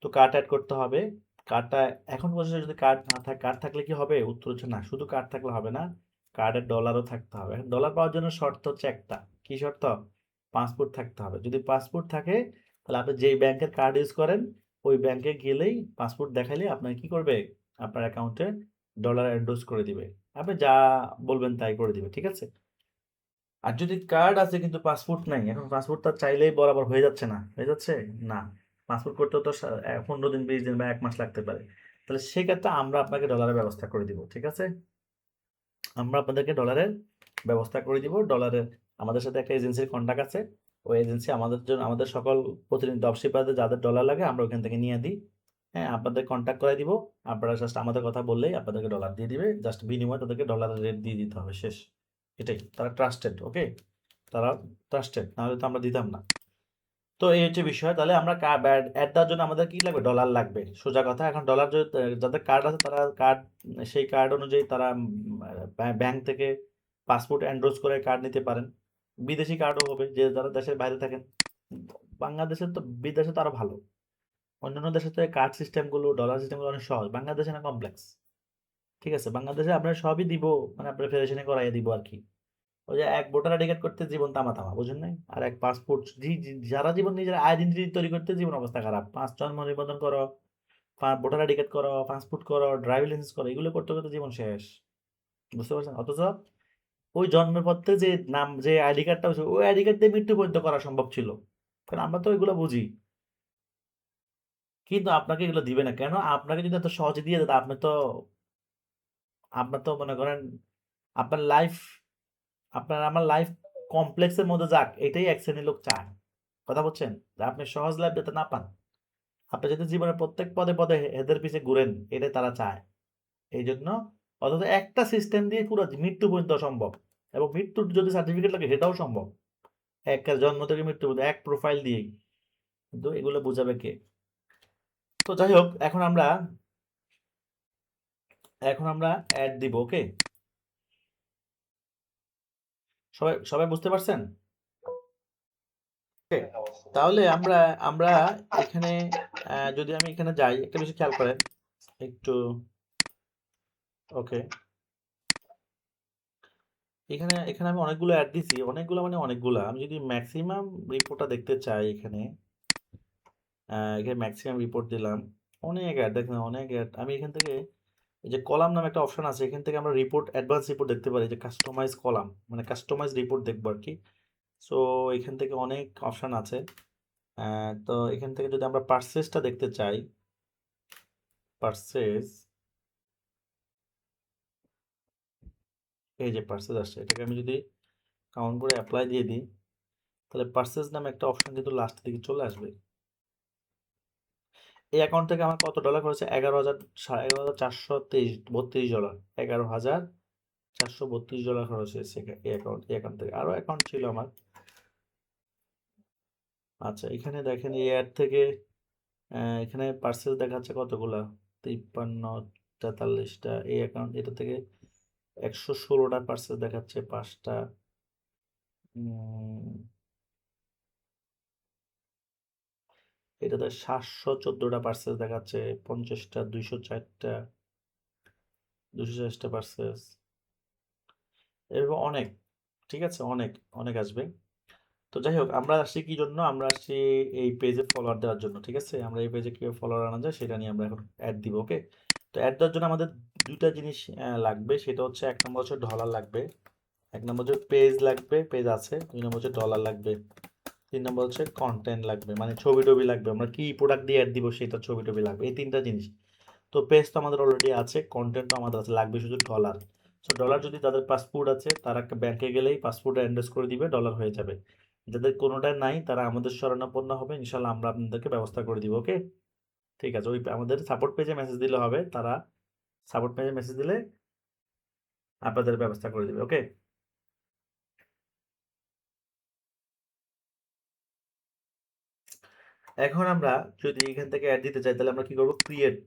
তো কার্ড অ্যাড করতে হবে। কার্ডটা এখন পর্যন্ত যদি কার্ড না থাকে, কার্ড থাকলে কি হবে? উত্তর হচ্ছে না, শুধু কার্ড থাকলে হবে না, কার্ডের ডলারও থাকতে হবে। এখন ডলার পাওয়ার জন্য শর্ত হচ্ছে একটা, কি শর্ত? পাসপোর্ট থাকতে হবে। যদি পাসপোর্ট থাকে, তাহলে আপনি যেই ব্যাংকের কার্ড ইউজ করেন, ওই ব্যাংকে গেলেই পাসপোর্ট দেখাইলে আপনার কি করবে? আপনার অ্যাকাউন্টে ডলার এন্ডোর্স করে দিবে। আপনি যা বলবেন তাই করে দিবে, ঠিক আছে? আর যদি কার্ড আছে কিন্তু পাসপোর্ট নাই, এখন পাসপোর্ট তার চাইলেই বরাবর হয়ে যাচ্ছে না, হয়ে যাচ্ছে না, পাসপোর্ট করতেও তো 15 দিন, 20 দিন বা 1 মাস লাগতে পারে। তাহলে সেক্ষেত্রে আমরা আপনাকে ডলারের ব্যবস্থা করে দিব, ঠিক আছে? আমরা আপনাদেরকে ডলারের ব্যবস্থা করে দিব। ডলারের আমাদের সাথে একটা এজেন্সির কন্ট্যাক্ট আছে। ওই এজেন্সি আমাদের জন্য, আমাদের সকল প্রতিনিধি ড্রপশিপারদের যাদের ডলার লাগে আমরা ওখান থেকে নিয়ে দিই। হ্যাঁ, আপনাদের কন্ট্যাক্ট করে দিব। আপনারা জাস্ট আমাদের কথা বললেই আপনাদেরকে ডলার দিয়ে দিবে। জাস্ট বিনিময়ে তাদেরকে ডলারের রেট দিয়ে দিতে হবে, শেষ। এটাই। তারা ট্রাস্টেড, ওকে? তারা ট্রাস্টেড, নাহলে তো আমরা দিতাম না। তো এই হচ্ছে বিষয়। তাহলে আমরা অ্যাড দেওয়ার জন্য আমাদের কি লাগবে? ডলার লাগবে, সোজা কথা। এখন ডলার যদি যাদের কার্ড আছে তারা কার্ড, সেই কার্ড অনুযায়ী তারা ব্যাংক থেকে পাসপোর্ট এনডোর্স করে কার্ড নিতে পারেন। বিদেশি কার্ডও হবে, যে যারা দেশের বাইরে থাকেন। বাংলাদেশের তো, বিদেশে তো আরো ভালো। অন্যান্য দেশে তো কার্ড সিস্টেমগুলো, ডলার সিস্টেমগুলো অনেক সহজ, বাংলাদেশে না কমপ্লেক্স, ঠিক আছে? বাংলাদেশে আপনার সবই দিব, মানে আপনার ফেডারেশনে করাইয়া দিব আর কি। ওই যে এক ভোটার আইডি কার্ড করতে জীবন তামা তামা, বুঝেন নাই? আর এক পাসপোর্ট, যারা জীবন নিজের আইডেন্টিটি তৈরি করতে জীবন অবস্থা খারাপ, 5 জন্ম নিবন্ধন করো, ভোটার আইডি কার্ড করো, পাসপোর্ট করো, ড্রাইভিং লাইসেন্স করো, এগুলো করতে করতে জীবন শেষ, বুঝতে পারছেন? অথচ ওই জন্মের পর থেকে যে নাম, যে আইডি কার্ডটা হচ্ছে, ওই আইডি কার্ড দিয়ে মৃত্যু পর্যন্ত করা সম্ভব ছিল। কারণ আমরা তো এগুলো বুঝি। কিন্তু আপনাকে এগুলো দিবে না কেন? আপনাকে যদি এত সহজে দিয়ে দেয়, আপনার তো মনে করেন আপনার লাইফ, আপনার আমার লাইফ কমপ্লেক্সের মধ্যে যাক, এটাই এক শ্রেণীর লোক চায়। কথা বলছেন? যে আপনি সহজ লাইফ যাতে না পান, আপনি যদি জীবনের প্রত্যেক পদে পদে এদের পিছে ঘুরেন, এটাই তারা চায়। এই জন্য অথচ একটা সিস্টেম দিয়ে পুরো মৃত্যু পর্যন্ত সম্ভব, এবং মৃত্যুর যদি সার্টিফিকেট লাগে সেটাও সম্ভব, এক জন্ম থেকে মৃত্যু পর্যন্ত এক প্রোফাইল দিয়েই। কিন্তু এগুলো বোঝাবে কে? তো যাই হোক, এখন আমরা অ্যাড দিব, ওকে? সবাই সবাই বুঝতে পারছেন? ওকে, তাহলে আমরা আমরা এখানে যদি আমি এখানে যাই, একটা বিষয় খেয়াল করেন একটু, ওকে? এখানে এখানে আমি অনেকগুলো অ্যাড দিছি, অনেকগুলো মানে অনেকগুলা। আমি যদি ম্যাক্সিমাম রিপোর্টটা দেখতে চাই, এখানে এখানে ম্যাক্সিমাম রিপোর্ট দিলাম, অনেক অ্যাড, দেখেন অনেক অ্যাড। আমি এখান থেকে এই যে কলাম নামে একটা অপশন আছে, এখান থেকে আমরা রিপোর্ট, অ্যাডভান্স রিপোর্ট দেখতে পারি, যে কাস্টমাইজ কলাম, মানে কাস্টমাইজ রিপোর্ট দেখবো আর কি। সো এখান থেকে অনেক অপশন আছে। তো এখান থেকে যদি আমরা পার্সেসটা দেখতে চাই, পার্সেস, এই যে পার্সেস আসছে, এটাকে আমি যদি কাউন্ট করে অ্যাপ্লাই দিয়ে দিই, তাহলে পার্সেস নামে একটা অপশন কিন্তু লাস্টের দিকে চলে আসবে। এই অ্যাকাউন্ট থেকে আমার কত ডলার খরচ হয়েছে? $11,432 $11,432 খরচ হয়েছে এই অ্যাকাউন্ট থেকে। আরও অ্যাকাউন্ট ছিল আমার। আচ্ছা, এখানে দেখেন এই অ্যাড থেকে এখানে পার্সেল দেখাচ্ছে কতগুলা, 53টা 43টা। এই অ্যাকাউন্ট এটা থেকে 116টা পার্সেল দেখাচ্ছে, 5টা। এটাতে 714টা পার্সেল দেখাচ্ছে, 50টা, 204টা, 240টা পার্সেল। এরকম অনেক, ঠিক আছে, অনেক অনেক আসবে। তো যাই হোক, আমরা আসছি কি জন্য? আমরা আসছি এই পেজে ফলোয়ার দেওয়ার জন্য, ঠিক আছে। আমরা এই পেজে কীভাবে ফলোয়ার আনা যায় সেটা নিয়ে আমরা এখন অ্যাড দিব, ওকে। তো অ্যাড দেওয়ার জন্য আমাদের দুইটা জিনিস লাগবে। সেটা হচ্ছে, এক নম্বর হচ্ছে ডলার লাগবে, এক নম্বর হচ্ছে পেজ লাগবে, পেজ আছে। 2 নম্বর হচ্ছে ডলার লাগবে, 3 নম্বর হচ্ছে কন্টেন্ট লাগবে, মানে ছবি টবি লাগবে। আমরা কি প্রোডাক্ট দিয়ে অ্যাড দিব সেটা ছবি টবি লাগবে, এই তিনটা জিনিস। তো পেজ তো আমাদের অলরেডি আছে, কন্টেন্টও আমাদের আছে, লাগবে শুধু ডলার। সো ডলার যদি তাদের পাসপোর্ট আছে, তারা ব্যাংকে গেলেই পাসপোর্টে এন্ডোর্স করে দিবে, ডলার হয়ে যাবে। যাদের কোনোটাই নাই তারা আমাদের শরণাপন্ন হবে, ইনশাল্লাহ আমরা আপনাদেরকে ব্যবস্থা করে দিব, ওকে। ঠিক আছে, ওই আমাদের সাপোর্ট পেজে মেসেজ দিলে হবে, তারা সাপোর্ট পেজে মেসেজ দিলে আপনাদের ব্যবস্থা করে দিবে, ওকে। এখন আমরা যদি এখান থেকে অ্যাড দিতে চাই, তাহলে আমরা কি করবো? ক্রিয়েট,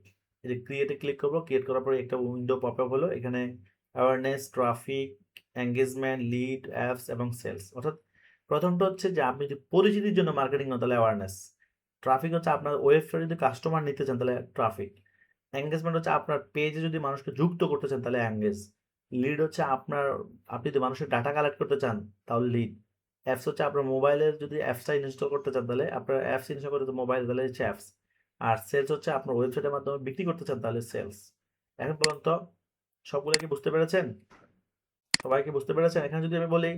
এই যে ক্রিয়েটে ক্লিক করবো। ক্রিয়েট করার পরে একটা উইন্ডো পপ আপ হলো। এখানে awareness, traffic, engagement, lead, apps এবং সেলস। অর্থাৎ প্রথমটা হচ্ছে যে আপনি যদি পরিচিতির জন্য মার্কেটিং করেন তাহলে অ্যাওয়ারনেস। ট্রাফিক হচ্ছে আপনার ওয়েবসাইটে যদি কাস্টমার নিতে চান তাহলে ট্রাফিক। এঙ্গেজমেন্ট হচ্ছে আপনার পেজে যদি মানুষকে যুক্ত করতে চান তাহলে এঙ্গেজ। লিড হচ্ছে আপনি যদি মানুষের ডাটা কালেক্ট করতে চান তাহলে লিড। অ্যাপস হচ্ছে আপনার মোবাইলের যদি অ্যাপসটা ইনস্টল করতে চান তাহলে আপনার অ্যাপস ইনস্টল করতে মোবাইল, তাহলে হচ্ছে অ্যাপস। আর সেলস হচ্ছে আপনার ওয়েবসাইটের মাধ্যমে বিক্রি করতে চান তাহলে সেলস। এখন বলুন তো, সবগুলো কি বুঝতে পেরেছেন? সবাই কি বুঝতে পেরেছেন? এখানে যদি আমি বলি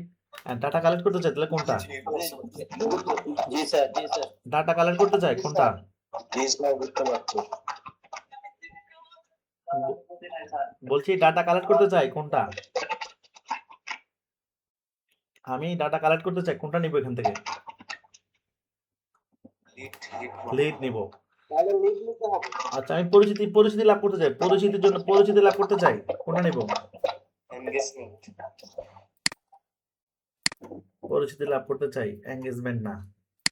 ডাটা কালেক্ট করতে চাই তাহলে কোনটা? জি স্যার, জি স্যার। ডাটা কালেক্ট করতে চাই কোনটা? জি স্যার, বুঝতে পারছি। বলছি ডাটা কালেক্ট করতে চাই কোনটা? আমি ডাটা কালেক্ট করতে চাই, কোনটা নিব এখান থেকে? লিড নিব। তাহলে লিড নিতে হবে। আচ্ছা, আমি পরিচিতি লাভ করতে চাই, পরিচিতির জন্য পরিচিতি লাভ করতে চাই, কোনটা নিব? এনগেজমেন্ট। পরিচিতি লাভ করতে চাই, এঙ্গেজমেন্ট না।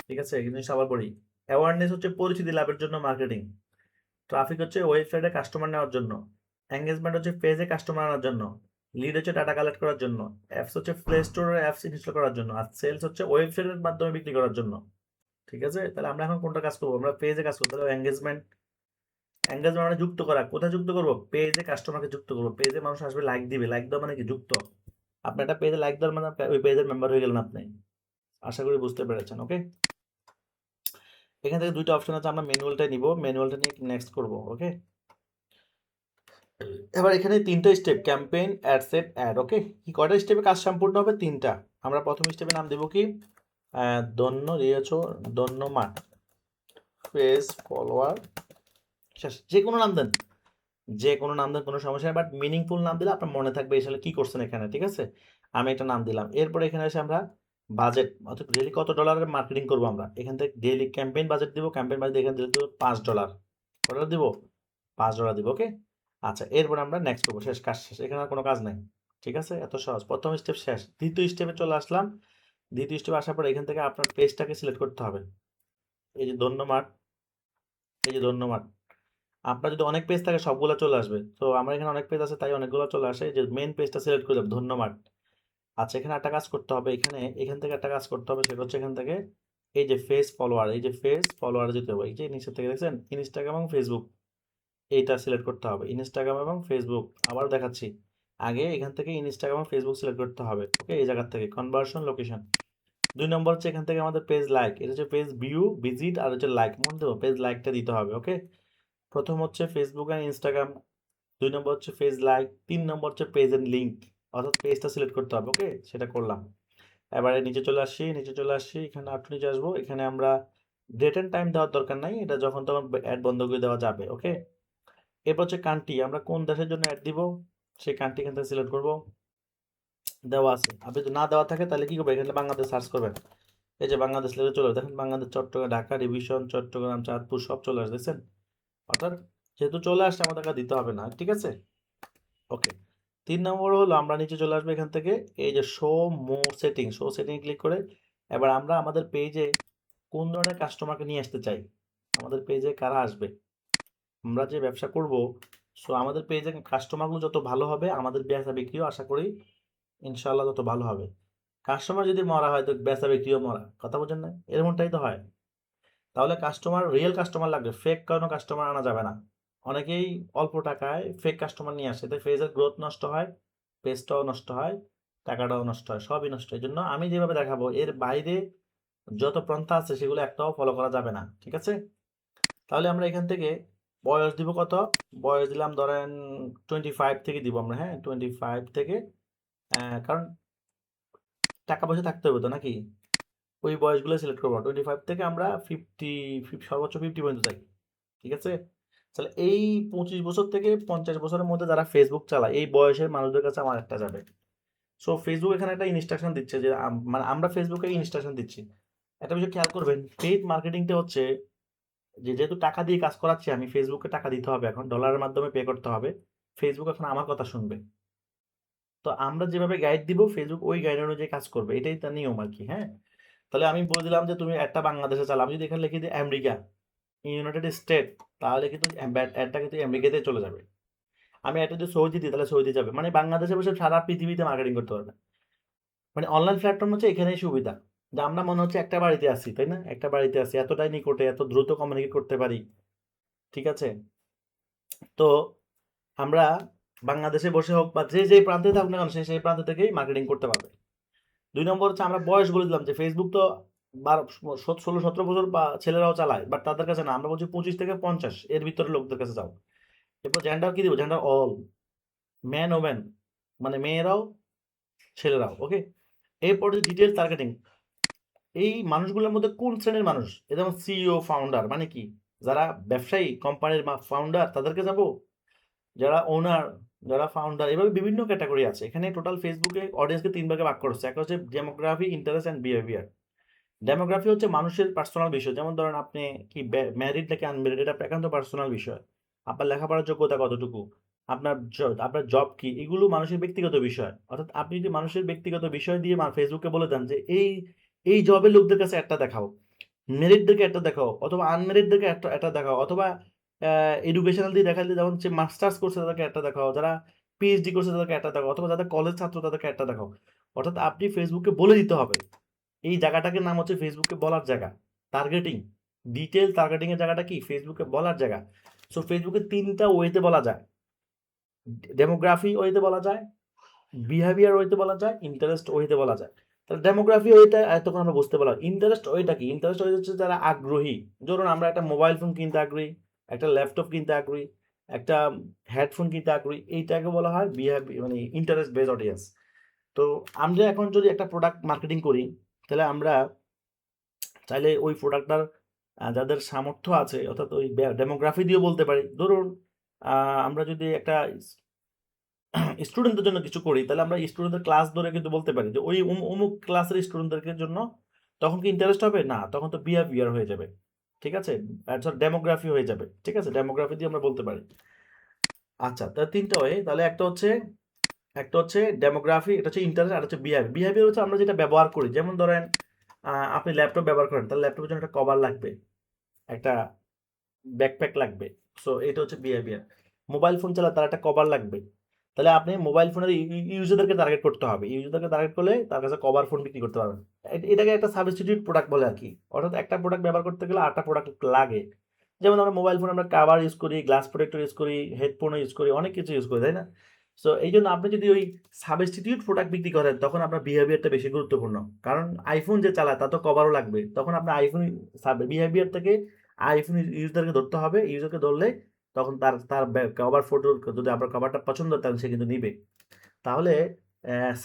ঠিক আছে, কিন্তু আবার বলি, অ্যাওয়ারনেস হচ্ছে পরিচিতি লাভের জন্য মার্কেটিং, ট্রাফিক হচ্ছে ওয়েবসাইটে কাস্টমার নেওয়ার জন্য, এঙ্গেজমেন্ট হচ্ছে পেজে কাস্টমার আনার জন্য, লিড হচ্ছে ডাটা কালেক্ট করার জন্য, অ্যাপস হচ্ছে প্লে স্টোরে অ্যাপস ইনস্টল করার জন্য, আর সেলস হচ্ছে ওয়েবসাইটের মাধ্যমে বিক্রি করার জন্য। ঠিক আছে, তাহলে আমরা এখন কোনটা কাজ করবো? আমরা পেজে কাজ করবো। তাহলে এঙ্গেজমেন্ট মানে যুক্ত করা। কোথায় যুক্ত করবো? পেজে কাস্টমারকে যুক্ত করবো। পেজে মানুষ আসবে, লাইক দিবে। লাইক দেওয়া মানে কি? যুক্ত। আপনি একটা পেজে লাইক দেওয়ার মানে ওই পেজের মেম্বার হয়ে গেলেন আপনি। আশা করি বুঝতে পেরেছেন, ওকে। এখান থেকে দুইটা অপশন আছে, আমরা ম্যানুয়ালটা নিব, ম্যানুয়ালটা নিয়ে নেক্সট করব, ওকে। এবার এখানে তিনটা step, campaign, ad set, ad, okay. কি কয়টা স্টেপে কাজ সম্পূর্ণ হবে? তিনটা। আমরা প্রথম স্টেপে নাম দেব কি? দন্যমাট পেজ ফলোয়ার, যে কোনো নাম দেন, যে কোনো নাম দেন, কোনো সমস্যা নেই, বাট মিনিংফুল নাম দিলে আপনার মনে থাকবে আসলে কি করছেন এখানে, ঠিক আছে। আমি একটা নাম দিলাম। এরপরে এখানে এসে আমরা বাজেট, অর্থাৎ ডেইলি কত ডলারের মার্কেটিং করবো আমরা, এখান থেকে ডেইলি ক্যাম্পেইন বাজেট দিব। ক্যাম্পেইন বাজেট এখানে দিলে দেবো $5। কত দিব? $5 দিব, ওকে। আচ্ছা, এরপর আমরা নেক্সট করবো, শেষ, কাজ শেষ, এখানে আর কোনো কাজ নেই, ঠিক আছে, এত সহজ। প্রথম স্টেপ শেষ, দ্বিতীয় স্টেপে চলে আসলাম। দ্বিতীয় স্টেপে আসার পর এখান থেকে আপনার পেজটাকে সিলেক্ট করতে হবে। এই যে ধন্যবাদ, এই যে ধন্যবাদ। আপনার যদি অনেক পেজ থাকে সবগুলো চলে আসবে, তো আমার এখানে অনেক পেজ আছে তাই অনেকগুলো চলে আসে। যে মেন পেজটা সিলেক্ট করে দেব, ধন্যবাদ। আচ্ছা, এখানে একটা কাজ করতে হবে, এখান থেকে একটা কাজ করতে হবে, সেটা হচ্ছে এখান থেকে এই যে ফেস ফলোয়ার, এই যে ফেস ফলোয়ার যেতে হবে, এই যে নিচে থেকে দেখছেন ইনস্টাগ্রাম এবং ফেসবুক, এইটা সিলেক্ট করতে হবে, ইনস্টাগ্রাম এবং ফেসবুক। আবার দেখাচ্ছি, আগে এখান থেকে ইনস্টাগ্রাম এবং ফেসবুক সিলেক্ট করতে হবে, ওকে। এই জায়গা থেকে কনভার্সন, লোকেশন। 2 নম্বর হচ্ছে এখান থেকে আমাদের পেজ লাইক, এটা হচ্ছে পেজ ভিউ, ভিজিট, আর হচ্ছে লাইক। মনে দেবো পেজ লাইকটা দিতে হবে, ওকে। প্রথম হচ্ছে ফেসবুক আর ইনস্টাগ্রাম, 2 নম্বর হচ্ছে পেজ লাইক, 3 নম্বর হচ্ছে পেজ এন্ড লিঙ্ক, অর্থাৎ পেজটা সিলেক্ট করতে হবে, ওকে। সেটা করলাম। এবারে নিচে চলে আসছি, এখানে একটু নিচে আসবো। এখানে আমরা ডেট এন্ড টাইম দেওয়ার দরকার নাই, এটা যখন তখন অ্যাড বন্ধ করে দেওয়া যাবে, ওকে। এরপর হচ্ছে কান্ট্রি, আমরা কোন দেশের জন্য অ্যাড দিব সেই কান্ট্রি এখান থেকে সিলেক্ট করবো, দেওয়া আছে। আপনি যদি না দেওয়া থাকে তাহলে কি করবেন? এখানে বাংলাদেশ সার্চ করবেন, এই যে বাংলাদেশ লিখে চলে দেখেন, বাংলাদেশ, চট্টগ্রাম, ঢাকা, ডিভিশন, চট্টগ্রাম, চাঁদপুর সব চলে আসে, দেখছেন। অর্থাৎ যেহেতু চলে আসছে আমাদের টাকা দিতে হবে না, ঠিক আছে? ওকে, 3 নম্বর হলো আমরা নিচে চলে আসবো এখান থেকে, এই যে শো সেটিং ক্লিক করে এবার আমরা আমাদের পেজে কোন ধরনের কাস্টমারকে নিয়ে আসতে চাই, আমাদের পেজে কারা আসবে, আমরা যে ব্যবসা করব, সো আমাদের পেজে কাস্টমারগুলো যত ভালো হবে আমাদের বেচা বিক্রিও আশা করি ইনশাআল্লাহ তত ভালো হবে। কাস্টমার যদি মরা হয় তো বেচা বিক্রিও মরা, কথা বোঝেন না? এরকমটাই তো হয়। তাহলে কাস্টমার, রিয়েল কাস্টমার লাগবে, ফেক কোনো কাস্টমার আনা যাবে না। অনেকেই অল্প টাকায় ফেক কাস্টমার নিয়ে আসে, তাই পেজের গ্রোথ নষ্ট হয়, পেজটাও নষ্ট হয়, টাকাটাও নষ্ট হয়, সবই নষ্ট। এই জন্য আমি যেভাবে দেখাবো এর বাইরে যত পন্থা আছে সেগুলো একটাও ফলো করা যাবে না, ঠিক আছে? তাহলে আমরা এখান থেকে বয়স দিব কত, বয়স দিলাম ধরেন 25 থেকে দিব আমরা, হ্যাঁ 25 থেকে, কারণ টাকা পয়সা থাকতে হবে তো নাকি, ওই বয়সগুলো সিলেক্ট করবো। 25 থেকে আমরা 50, সর্বোচ্চ 50 পর্যন্ত চাই, ঠিক আছে? তাহলে এই 25 বছর থেকে 50 বছরের মধ্যে যারা ফেসবুক চালায় এই বয়সের মানুষদের কাছে আমার একটা যাবে। সো ফেসবুক এখানে একটা ইনস্ট্রাকশন দিচ্ছে যে মানে আমরা ফেসবুকে ইনস্ট্রাকশন দিচ্ছি। একটা বিষয় খেয়াল করবেন, পেইড মার্কেটিংটা হচ্ছে যে যেহেতু টাকা দিয়ে কাজ করাচ্ছি আমি, ফেসবুকে টাকা দিতে হবে, এখন ডলারের মাধ্যমে পে করতে হবে, ফেসবুক এখন আমার কথা শুনবে। তো আমরা যেভাবে গাইড দিব ফেসবুক ওই গাইড অনুযায়ী কাজ করবে, এটাই তার নিয়ম আর কি, হ্যাঁ? তাহলে আমি বলে দিলাম যে তুমি একটা বাংলাদেশে চালাও, আমি যদি এখানে লিখে দিই আমেরিকা, ইউনাইটেড স্টেট, তাহলে কিন্তু অ্যাডটা কিন্তু আমেরিকাতে চলে যাবে। আমি একটা যদি সৌদি দিই তাহলে সৌদি যাবে, মানে বাংলাদেশে বসে সারা পৃথিবীতে মার্কেটিং করতে পারবে। মানে অনলাইন প্ল্যাটফর্ম হচ্ছে এখানেই সুবিধা, যে আমরা মনে হচ্ছে একটা বাড়িতে আছি, তাই না? একটা বাড়িতে আছি, এতটাই নিকটে, এত দ্রুত কমিউনিকেট করতে পারি, ঠিক আছে? তো আমরা বাংলাদেশে বসে হোক বা যে যে প্রান্তে থাকুক না কেন সে সেই প্রান্ত থেকেই মার্কেটিং করতে পারবে। 2 নম্বর হচ্ছে আমরা বয়স বলে দিলাম যে ফেসবুক তো 16-17 বছর বা ছেলেরাও চালায়, বাট তাদের কাছে না, আমরা বলছি 25 থেকে 50 এর ভিতরে লোকদের কাছে যাও। এরপর জেন্ডার কি দিব, জেন্ডার অল, ম্যান ওমেন, মানে মেয়েরাও ছেলেরাও, ওকে? এরপর ডিটেল টার্গেটিং, এই মানুষগুলোর মধ্যে কোন শ্রেণীর মানুষ, এ যেমন সিইও ফাউন্ডার, মানে কি যারা ব্যবসায়ী কোম্পানির ফাউন্ডার তাদেরকে যাব, যারা ওনার, যারা ফাউন্ডার, এভাবে বিভিন্ন ক্যাটাগরি আছে। এখানে টোটাল ফেসবুকে অডিয়েন্সকে 3 ভাগে ভাগ করেছে, একটা হচ্ছে demography, interest and behaviour. Demography হচ্ছে মানুষের পার্সোনাল বিষয়, যেমন ধরেন আপনি কি ম্যারিড নাকি আনম্যারিড, এটা আপনার একান্ত পার্সোনাল বিষয়। আপনার লেখাপড়ার যোগ্যতা কতটুকু, আপনার জব কি, এগুলো মানুষের ব্যক্তিগত বিষয়। অর্থাৎ আপনি যদি মানুষের ব্যক্তিগত বিষয় দিয়ে ফেসবুকে বলে দেন যে এই এই জবের লোকদের কাছে একটা দেখাও, মেরিটদেরকে একটা দেখাও, অথবা আনমেরিটদেরকে একটা দেখাও, অথবা এডুকেশনাল দিয়ে দেখালে যেমন হচ্ছে মাস্টার্স করছে তাদেরকে একটা দেখাও, যারা পিএইচডি করছে তাদেরকে একটা দেখাও, অথবা যাদের কলেজ ছাত্র তাদেরকে একটা দেখাও। অর্থাৎ আপনি ফেসবুকে বলে দিতে হবে, এই জায়গাটাকে নাম হচ্ছে ফেসবুকে বলার জায়গা, টার্গেটিং, ডিটেল টার্গেটিং এর জায়গাটা কি ফেসবুকে বলার জায়গা। সো ফেসবুকে 3টা ওয়েতে বলা যায়, ডেমোগ্রাফি ওয়েতে বলা যায়, বিহেভিয়ার ওয়েতে বলা যায়, ইন্টারেস্ট ওয়েতে বলা যায়। তাহলে ডেমোগ্রাফি ওয়েটা এতক্ষণ আমরা বুঝতে পারলাম। ইন্টারেস্ট ওয়েটা কি, ইন্টারেস্ট ওয়ে হচ্ছে যারা আগ্রহী, ধরুন আমরা একটা মোবাইল ফোন কিনতে আগ্রহী, একটা ল্যাপটপ কিনতে আগ্রহী, একটা হেডফোন কিনতে আগ্রহী, এইটাকে বলা হয় মানে ইন্টারেস্ট বেস অডিয়েন্স। তো আমরা এখন যদি একটা প্রোডাক্ট মার্কেটিং করি তাহলে আমরা চাইলে ওই প্রোডাক্টটার যাদের সামর্থ্য আছে অর্থাৎ ওই ডেমোগ্রাফি দিয়ে বলতে পারি। ধরুন আমরা যদি একটা স্টুডেন্টদের জন্য কিছু করি তাহলে আমরা স্টুডেন্টদের ক্লাস ধরে কিন্তু বলতে পারি যে ওই অমুক ক্লাসের স্টুডেন্টদের জন্য, তখন কি ইন্টারেস্ট হবে না, তখন তো বিহেভিয়ার হয়ে যাবে, ঠিক আছে? ডেমোগ্রাফি হয়ে যাবে, ঠিক আছে? ডেমোগ্রাফি দিয়ে আমরা বলতে পারি। আচ্ছা, তাহলে 3টা হয়ে, তাহলে একটা হচ্ছে ডেমোগ্রাফি, এটা হচ্ছে ইন্টারেস্ট, আর হচ্ছে বিহেভিয়ার। বিহেভিয়ার হচ্ছে আমরা যেটা ব্যবহার করি, যেমন ধরেন আপনি ল্যাপটপ ব্যবহার করেন, তাহলে ল্যাপটপের জন্য একটা কভার লাগবে, একটা ব্যাকপ্যাক লাগবে। সো এটা হচ্ছে বিহেভিয়ার। মোবাইল ফোন চালায় তার একটা কভার লাগবে, তাহলে আপনি মোবাইল ফোনের ইউজারদেরকে টার্গেট করতে হবে, ইউজারদেরকে টার্গেট করলে তার কাছে কভার ফোন বিক্রি করতে পারবেন। এটাকে একটা সাবস্টিটিউট প্রোডাক্ট বলে আর কি, অর্থাৎ একটা প্রোডাক্ট ব্যবহার করতে গেলে আরেকটা প্রোডাক্ট লাগে। যেমন আমরা মোবাইল ফোন আমরা কাভার ইউজ করি, গ্লাস প্রোটেক্টর ইউজ করি, হেডফোনও ইউজ করি, অনেক কিছু ইউজ করি, তাই না? সো এই জন্য আপনি যদি ওই সাবস্টিটিউট প্রোডাক্ট বিক্রি করেন তখন আপনার বিহেভিয়ারটা বেশি গুরুত্বপূর্ণ, কারণ আইফোন যে চালায় তার তো কভারও লাগবে, তখন আপনার আইফোন বিহেভিয়ার থেকে আইফোন ইউজারকে ধরতে হবে, ইউজারকে ধরলে তখন তার তার কভার ফটো, যদি আপনার কভারটা পছন্দ তাহলে সে কিন্তু নিবে। তাহলে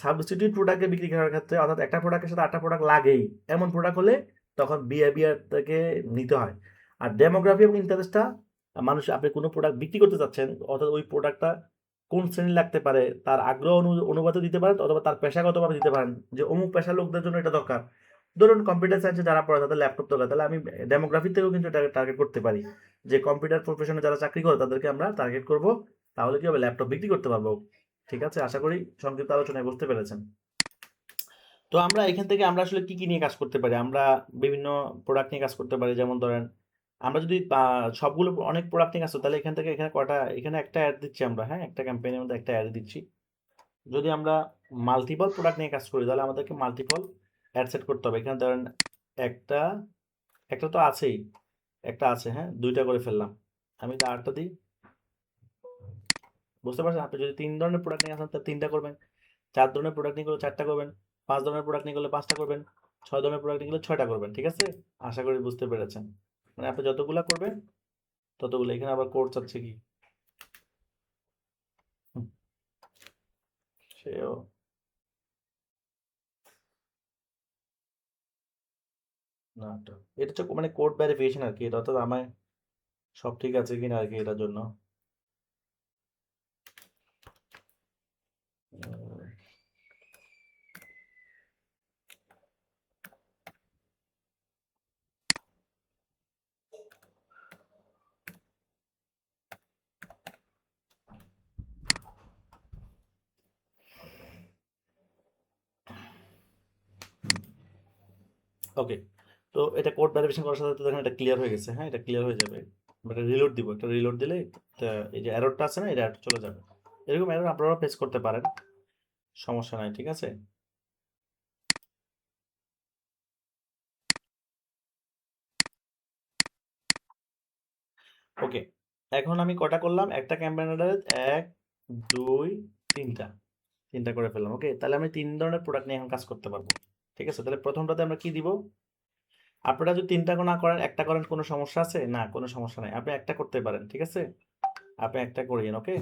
সাবস্টিটিউট প্রোডাক্টে বিক্রি করার ক্ষেত্রে অর্থাৎ একটা প্রোডাক্টের সাথে আরেকটা প্রোডাক্ট লাগেই, এমন প্রোডাক্ট হলে তখন বিহেভিয়ার থেকে নিতে হয়। আর ডেমোগ্রাফি এবং ইন্টারেস্টটা মানুষ, আপনি কোনো প্রোডাক্ট বিক্রি করতে চাচ্ছেন অর্থাৎ ওই প্রোডাক্টটা কোন শ্রেণীর লাগতে পারে তার আগ্রহ অনুপাতে দিতে পারেন, অথবা তার পেশাগতভাবে দিতে পারেন যে অমুক পেশার লোকদের জন্য এটা দরকার, ধরুন কম্পিউটার সায়েন্সে যারা পড়ে তাদের ল্যাপটপ দরকার, তাহলে আমি ডেমোগ্রাফি থেকেও কিন্তু এটাকে টার্গেট করতে পারি, যে কম্পিউটার প্রফেশনে যারা চাকরি করে তাদেরকে আমরা টার্গেট করব, তাহলে কি হবে, ল্যাপটপ বিক্রি করতে পারবো। ঠিক আছে, আশা করি সংক্ষিপ্ত আলোচনায় বুঝতে পেরেছেন। তো আমরা এখান থেকে আমরা আসলে কি কি নিয়ে কাজ করতে পারি, আমরা বিভিন্ন প্রোডাক্ট নিয়ে কাজ করতে পারি। যেমন ধরেন আমরা যদি সবগুলো অনেক প্রোডাক্ট নিয়ে কাজ করি, তাহলে এখান থেকে এখানে কটা, এখানে একটা অ্যাড দিচ্ছি আমরা, হ্যাঁ, একটা ক্যাম্পেইনের মধ্যে একটা অ্যাড দিচ্ছি। যদি আমরা মাল্টিপল প্রোডাক্ট নিয়ে কাজ করি, তাহলে আমাদেরকে মাল্টিপল অ্যাড সেট করতে হবে। এখানে ধরেন একটা একটা তো আছেই, একটা আছে, হ্যাঁ, দুইটা করে ফেললাম। আমি যদি আরেকটা দিই, বুঝতে পারছেন, আপনি যদি 3 ধরনের প্রোডাক্ট নিয়ে আসেন তাহলে 3টা করবেন, 4 ধরনের প্রোডাক্ট নিয়ে গেলে 4টা করবেন, 5 ধরনের প্রোডাক্ট নিয়ে গেলে 5টা করবেন, 6 ধরনের প্রোডাক্ট নিয়ে গেলে 6টা করবেন। ঠিক আছে, আশা করি বুঝতে পেরেছেন। মানে আপনি যতগুলা করবেন ততগুলো। এখানে আবার কোড চাচ্ছে কি, হুম, সেও না, এটা হচ্ছে মানে কোড ভেরিফিকেশন আর কি, এটা অর্থাৎ আমার সব ঠিক আছে কিনা আর কি, এটার জন্য। ওকে, তো এটা কোড ভেরিফিকেশন করার সাথে সাথে দেখেন এটা ক্লিয়ার হয়ে গেছে, হ্যাঁ, এটা ক্লিয়ার হয়ে যাবে। এটা রিলোড দিব, একটা রিলোড দিলে এই যে এররটা আছে না, এটা চলে যাবে। এরকম এরর আপনারা ফেস করতে পারেন, সমস্যা নাই। ঠিক আছে, ওকে, এখন আমি কটা করলাম, একটা ক্যাম্পেইনারে 1 2 3টা করে ফেললাম। ওকে, তাহলে আমি 3 ধরনের প্রোডাক্ট নিয়ে এখন কাজ করতে পারবো। ঠিক আছে, তাহলে প্রথমটাতে আমরা কি দিব, আপনারা যদি 3টা না করেন, একটা করেন, কোনো সমস্যা আছে না, কোনো সমস্যা নাই, আপনি একটা করতে পারেন। ঠিক আছে, আপনি একটা করিয়েন। ওকে,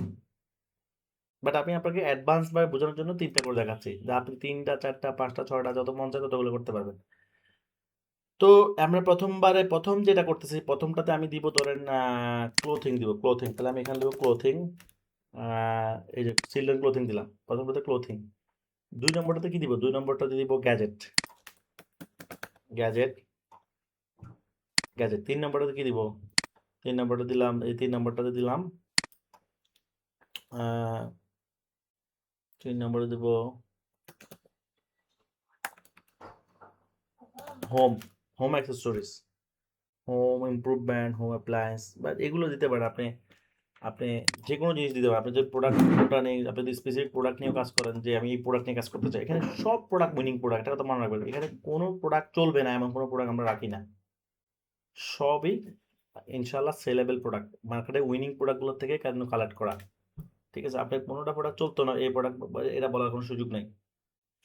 বাট আমি আপনাকে অ্যাডভান্স ভাবে বোঝানোর জন্য 3টা করে দেখাচ্ছি, যে আপনি 3টা 4টা 5টা 6টা যত মন চায় ততগুলো করতে পারবেন। তো আমরা প্রথমবারে প্রথম যেটা করতেছি, প্রথমটাতে আমি দিব ধরেন ক্লোথিং দিব, ক্লোথিং, তাহলে আমি এখানে দেবো ক্লোথিং, এই যে চিলড্রেন ক্লোথিং দিলাম প্রথমটাতে, ক্লোথিং। 2 নম্বরটাতে কি দিব, 2 নম্বরটাতে দিব গ্যাজেট, গ্যাজেট, গ্যাজেট। 3 নম্বরটাতে কি দিব, 3 নম্বরটা দিলাম, এই 3 নম্বরটাতে দিলাম 3 নম্বরে দিব home, home accessories, home improvement, home appliance, বা এগুলো দিতে পারেন আপনি। আপনি যে কোনো জিনিস দিতে পারেন, আপনি যে প্রোডাক্টটা নিয়ে, আপনি যদি স্পেসিফিক প্রোডাক্ট নিয়েও কাজ করেন, যে আমি এই প্রোডাক্ট নিয়ে কাজ করতে চাই, এখানে সব প্রোডাক্ট উইনিং প্রোডাক্ট, এটা কথা মনে রাখবেন, এখানে কোনো প্রোডাক্ট চলবে না এমন কোনো প্রোডাক্ট আমরা রাখি না, সবই ইনশাল্লাহ সেলেবল প্রোডাক্ট, মার্কেটে উইনিং প্রোডাক্টগুলো থেকে কেন কালেক্ট করা। ঠিক আছে, আপনার কোনোটা প্রোডাক্ট চলতো না, এই প্রোডাক্ট এটা বলার কোনো সুযোগ নেই।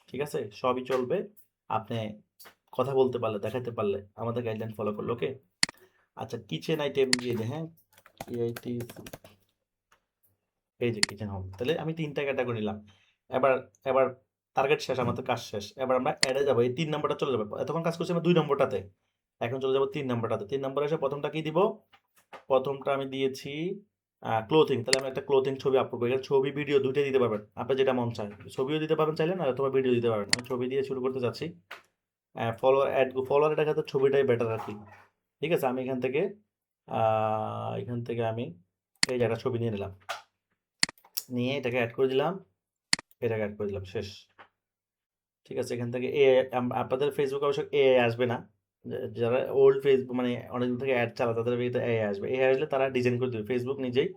ঠিক আছে, সবই চলবে, আপনি কথা বলতে পারলে, দেখাতে পারলে, আমাদের গাইডলাইন ফলো করলে। ওকে, আচ্ছা, কিচেন আইটেম দিয়ে দে, হ্যাঁ, এই যে কিচেন হোম, তাহলে আমি 3টা ক্যাটাগরি নিলাম। এবার এবার টার্গেট শেষ, আমাদের কাজ শেষ, এবার আমরা অ্যাডে যাবো, এই 3 নম্বরটা চলে যাবে, এতক্ষণ কাজ করছি আমরা 2 নম্বরটাতে, এখন চলে যাবো 3 নম্বরটাতে। 3 নম্বরে এসে প্রথমটা কি দিব, প্রথমটা আমি দিয়েছি ক্লোথিং, তাহলে আমি একটা ক্লোথিং ছবি আপলোড করি, এখানে ছবি ভিডিও দুইটাই দিতে পারবেন, আপনার যেটা মন চায়, ছবিও দিতে পারবেন চাইলে, না অথবা ভিডিও দিতে পারবেন। আমি ছবি দিয়ে শুরু করতে চাচ্ছি, ফলোয়ার অ্যাড, ফলোয়ার এটার ক্ষেত্রে ছবিটাই বেটার আর কি। ঠিক আছে, আমি এখান থেকে আমি এই জায়গাটা ছবি নিয়ে নিলাম, নিয়ে এটাকে অ্যাড করে দিলাম, এটাকে অ্যাড করে দিলাম, শেষ। ঠিক আছে, এখান থেকে আপনাদের ফেসবুক অবশ্য এআই আসবে না, যারা ওল্ড ফেসবুক মানে অনেকদিন থেকে অ্যাড চালা, তাদের এটা এআই আসবে, এআই আসলে তারা ডিজাইন করে দেবে, ফেসবুক নিজেই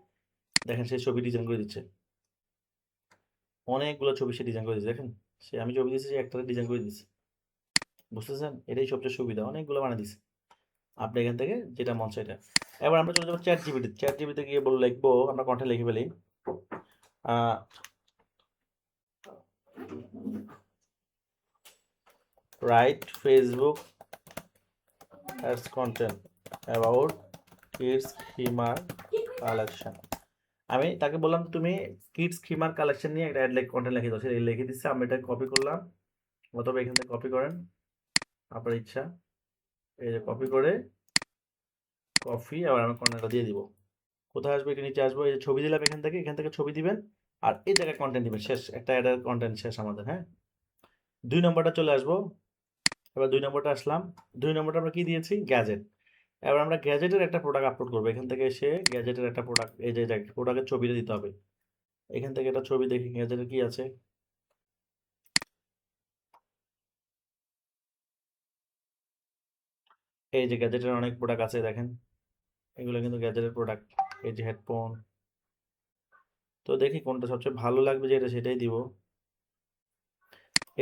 দেখেন সেই ছবি ডিজাইন করে দিচ্ছে, অনেকগুলো ছবি সে ডিজাইন করে দিচ্ছে, দেখেন সে, আমি ছবি দিয়েছি, সে একটা ডিজাইন করে দিচ্ছে, বুঝতেছেন, এটাই সবচেয়ে সুবিধা, অনেকগুলো বানিয়ে দিচ্ছে, আপনি এখান থেকে যেটা মন চায় এটা। এবার আমরা চলে যাবো চ্যাট জিপিটি, চ্যাট জিপিতে গিয়ে লিখবো, আমরা কন্টেন্ট লিখে ফেলি, right Facebook ads content about kids হিমার কালেকশন। আমি তাকে বললাম তুমি কিডস হিমার কালেকশন নিয়ে একটা অ্যাড কন্টেন্ট লিখে দাও, সে লিখে দিচ্ছে, আমি এটা কপি করলাম, অথবা এখান থেকে কপি করেন, আপনার ইচ্ছা, এই যে কপি করে, কপি, আবার আমি কন্টেন্টটা দিয়ে দিব, কোথায় আসবে, এটা নিচে আসবো, এই যে ছবি দিলাম, এখান থেকে ছবি দিবেন, আর এই জায়গায় কন্টেন্ট দিবেন, শেষ, একটা অ্যাডের কন্টেন্ট শেষ আমাদের। হ্যাঁ, 2 নম্বরটা চলে আসবো, এবার 2 নম্বরটা আসলাম। 2 নম্বরটা আমরা কি দিয়েছি? গ্যাজেট। এবার আমরা গ্যাজেটের একটা প্রোডাক্ট আপলোড করবো। এখান থেকে এসে গ্যাজেটের একটা প্রোডাক্ট, এই যে প্রোডাক্টের ছবিটা দিতে হবে। এখান থেকে একটা ছবি দেখি গ্যাজেটের কি আছে। এই যে গ্যাজেটের অনেক প্রোডাক্ট আছে দেখেন, এগুলো কিন্তু গ্যাজেটের প্রোডাক্ট। এই যে হেডফোন, তো দেখি কোনটা সবচেয়ে ভালো লাগবে, যেটা সেটাই দিব।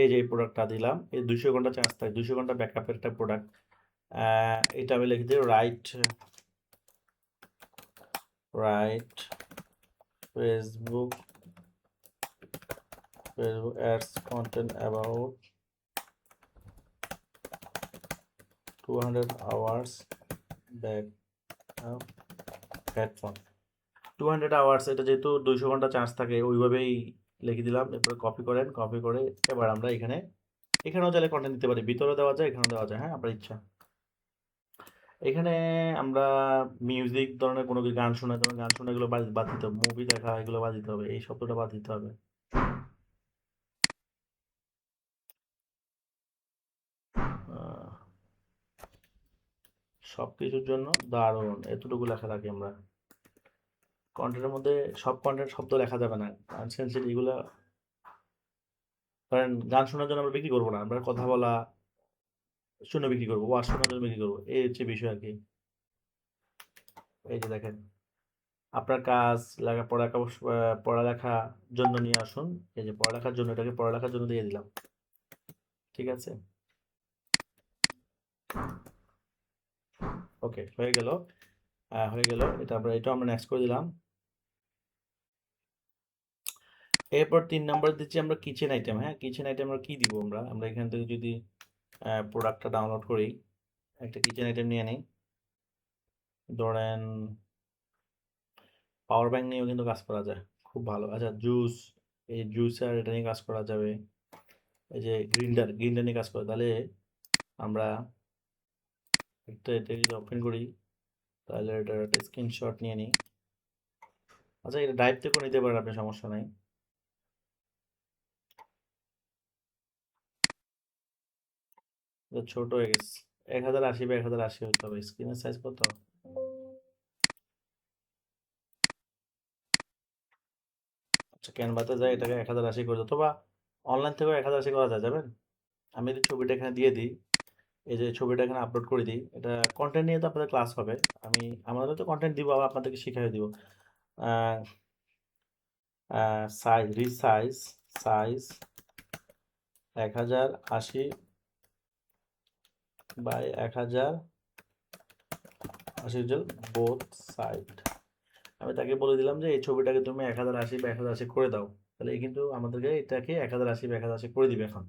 এই যে এই প্রোডাক্টটা দিলাম, এই 200 ঘন্টা চার্জ থাকে, 200 ঘন্টা ব্যাকআপের একটা প্রোডাক্ট। এটা আমি লিখে দিই right Facebook ads content about 200 hours back headphone. 200 hours, এটা যেহেতু 200 ঘন্টা চার্জ থাকে ওইভাবেই লিখে দিলাম। এরপরে কপি করেন, কপি করে এবার আমরা এখানেও চাইলে কন্টেন্ট দিতে পারি, ভিতরে দেওয়া যায়, এখানেও দেওয়া যায়, হ্যাঁ আপনার ইচ্ছা। এখানে আমরা মিউজিক ধরনের কোনো কিছু, গান শোনা ধরনের গান শোনা, এগুলো বাদ বাদ দিতে হবে। মুভি দেখা এগুলো বাদ দিতে হবে, এই শব্দটা বাদ দিতে হবে। সব কিছুর জন্য দারুণ, এতটুকু লেখা রাখি আমরা। কন্টেন্টের মধ্যে সব কন্টেন্ট শব্দ লেখা যাবে না, আনসেন্সিটিভ এগুলো। কারণ গান শোনার জন্য আমরা বিক্রি করবো না, আমরা কথা বলা শূন্য বিক্রি করবো, ওয়াজ শোনার জন্য বিক্রি করবো, এই হচ্ছে বিষয় আর কি। এই যে দেখেন, আপনার কাজ পড়ালেখার জন্য নিয়ে আসুন। এই যে পড়ালেখার জন্য, এটাকে পড়ালেখার জন্য দিয়ে দিলাম। ঠিক আছে, ওকে, হয়ে গেল। এটা আমরা নেক্সট করে দিলাম। এরপর 3 নাম্বার দিচ্ছি আমরা কিচেন আইটেম। হ্যাঁ, কিচেন আইটেম আমরা কি দিব? আমরা এখান থেকে যদি প্রোডাক্টটা ডাউনলোড করি, একটা কিচেন আইটেম নিয়ে নিই। ধরেন পাওয়ার ব্যাংক নিয়েও কিন্তু কাজ করা যায়, খুব ভালো। আচ্ছা, এই জুসার, এটা নিয়ে কাজ করা যাবে। এই যে গ্রিন্ডার নিয়ে কাজ করে। তাহলে আমরা এটা যদি ওপেন করি, তাহলে এটার একটা স্ক্রিনশট নিয়ে নিই। আচ্ছা, এটা ড্রাইভ থেকেও নিতে পারেন আপনি, সমস্যা নাই। এটা ছোট হয়ে গেছে, 1080 বাই 1080 হতে হবে। স্ক্রিনের সাইজ কত? আচ্ছা, ক্যানভাতে যাই, এটাকে 1080 করে, অথবা অনলাইন থেকেও 1080 করা যায়, যাবেন। আমি যদি ছবিটা এখানে দিয়ে দিই, এই যে ছবিটা এখানে আপলোড করে দিই, এটা কন্টেন্ট নিয়ে তো আপনাদের ক্লাস হবে। আমাদের তো কন্টেন্ট দিব, আবার আপনাদেরকে শিখিয়ে দিব। Size 1080 by 1080 both side. আমি তাকে বলে দিলাম যে এই ছবিটাকে তুমি 1080 বা 1080 করে দাও, তাহলে এই কিন্তু আমাদেরকে এটাকে 1080 বা 1080 করে দিবে এখন।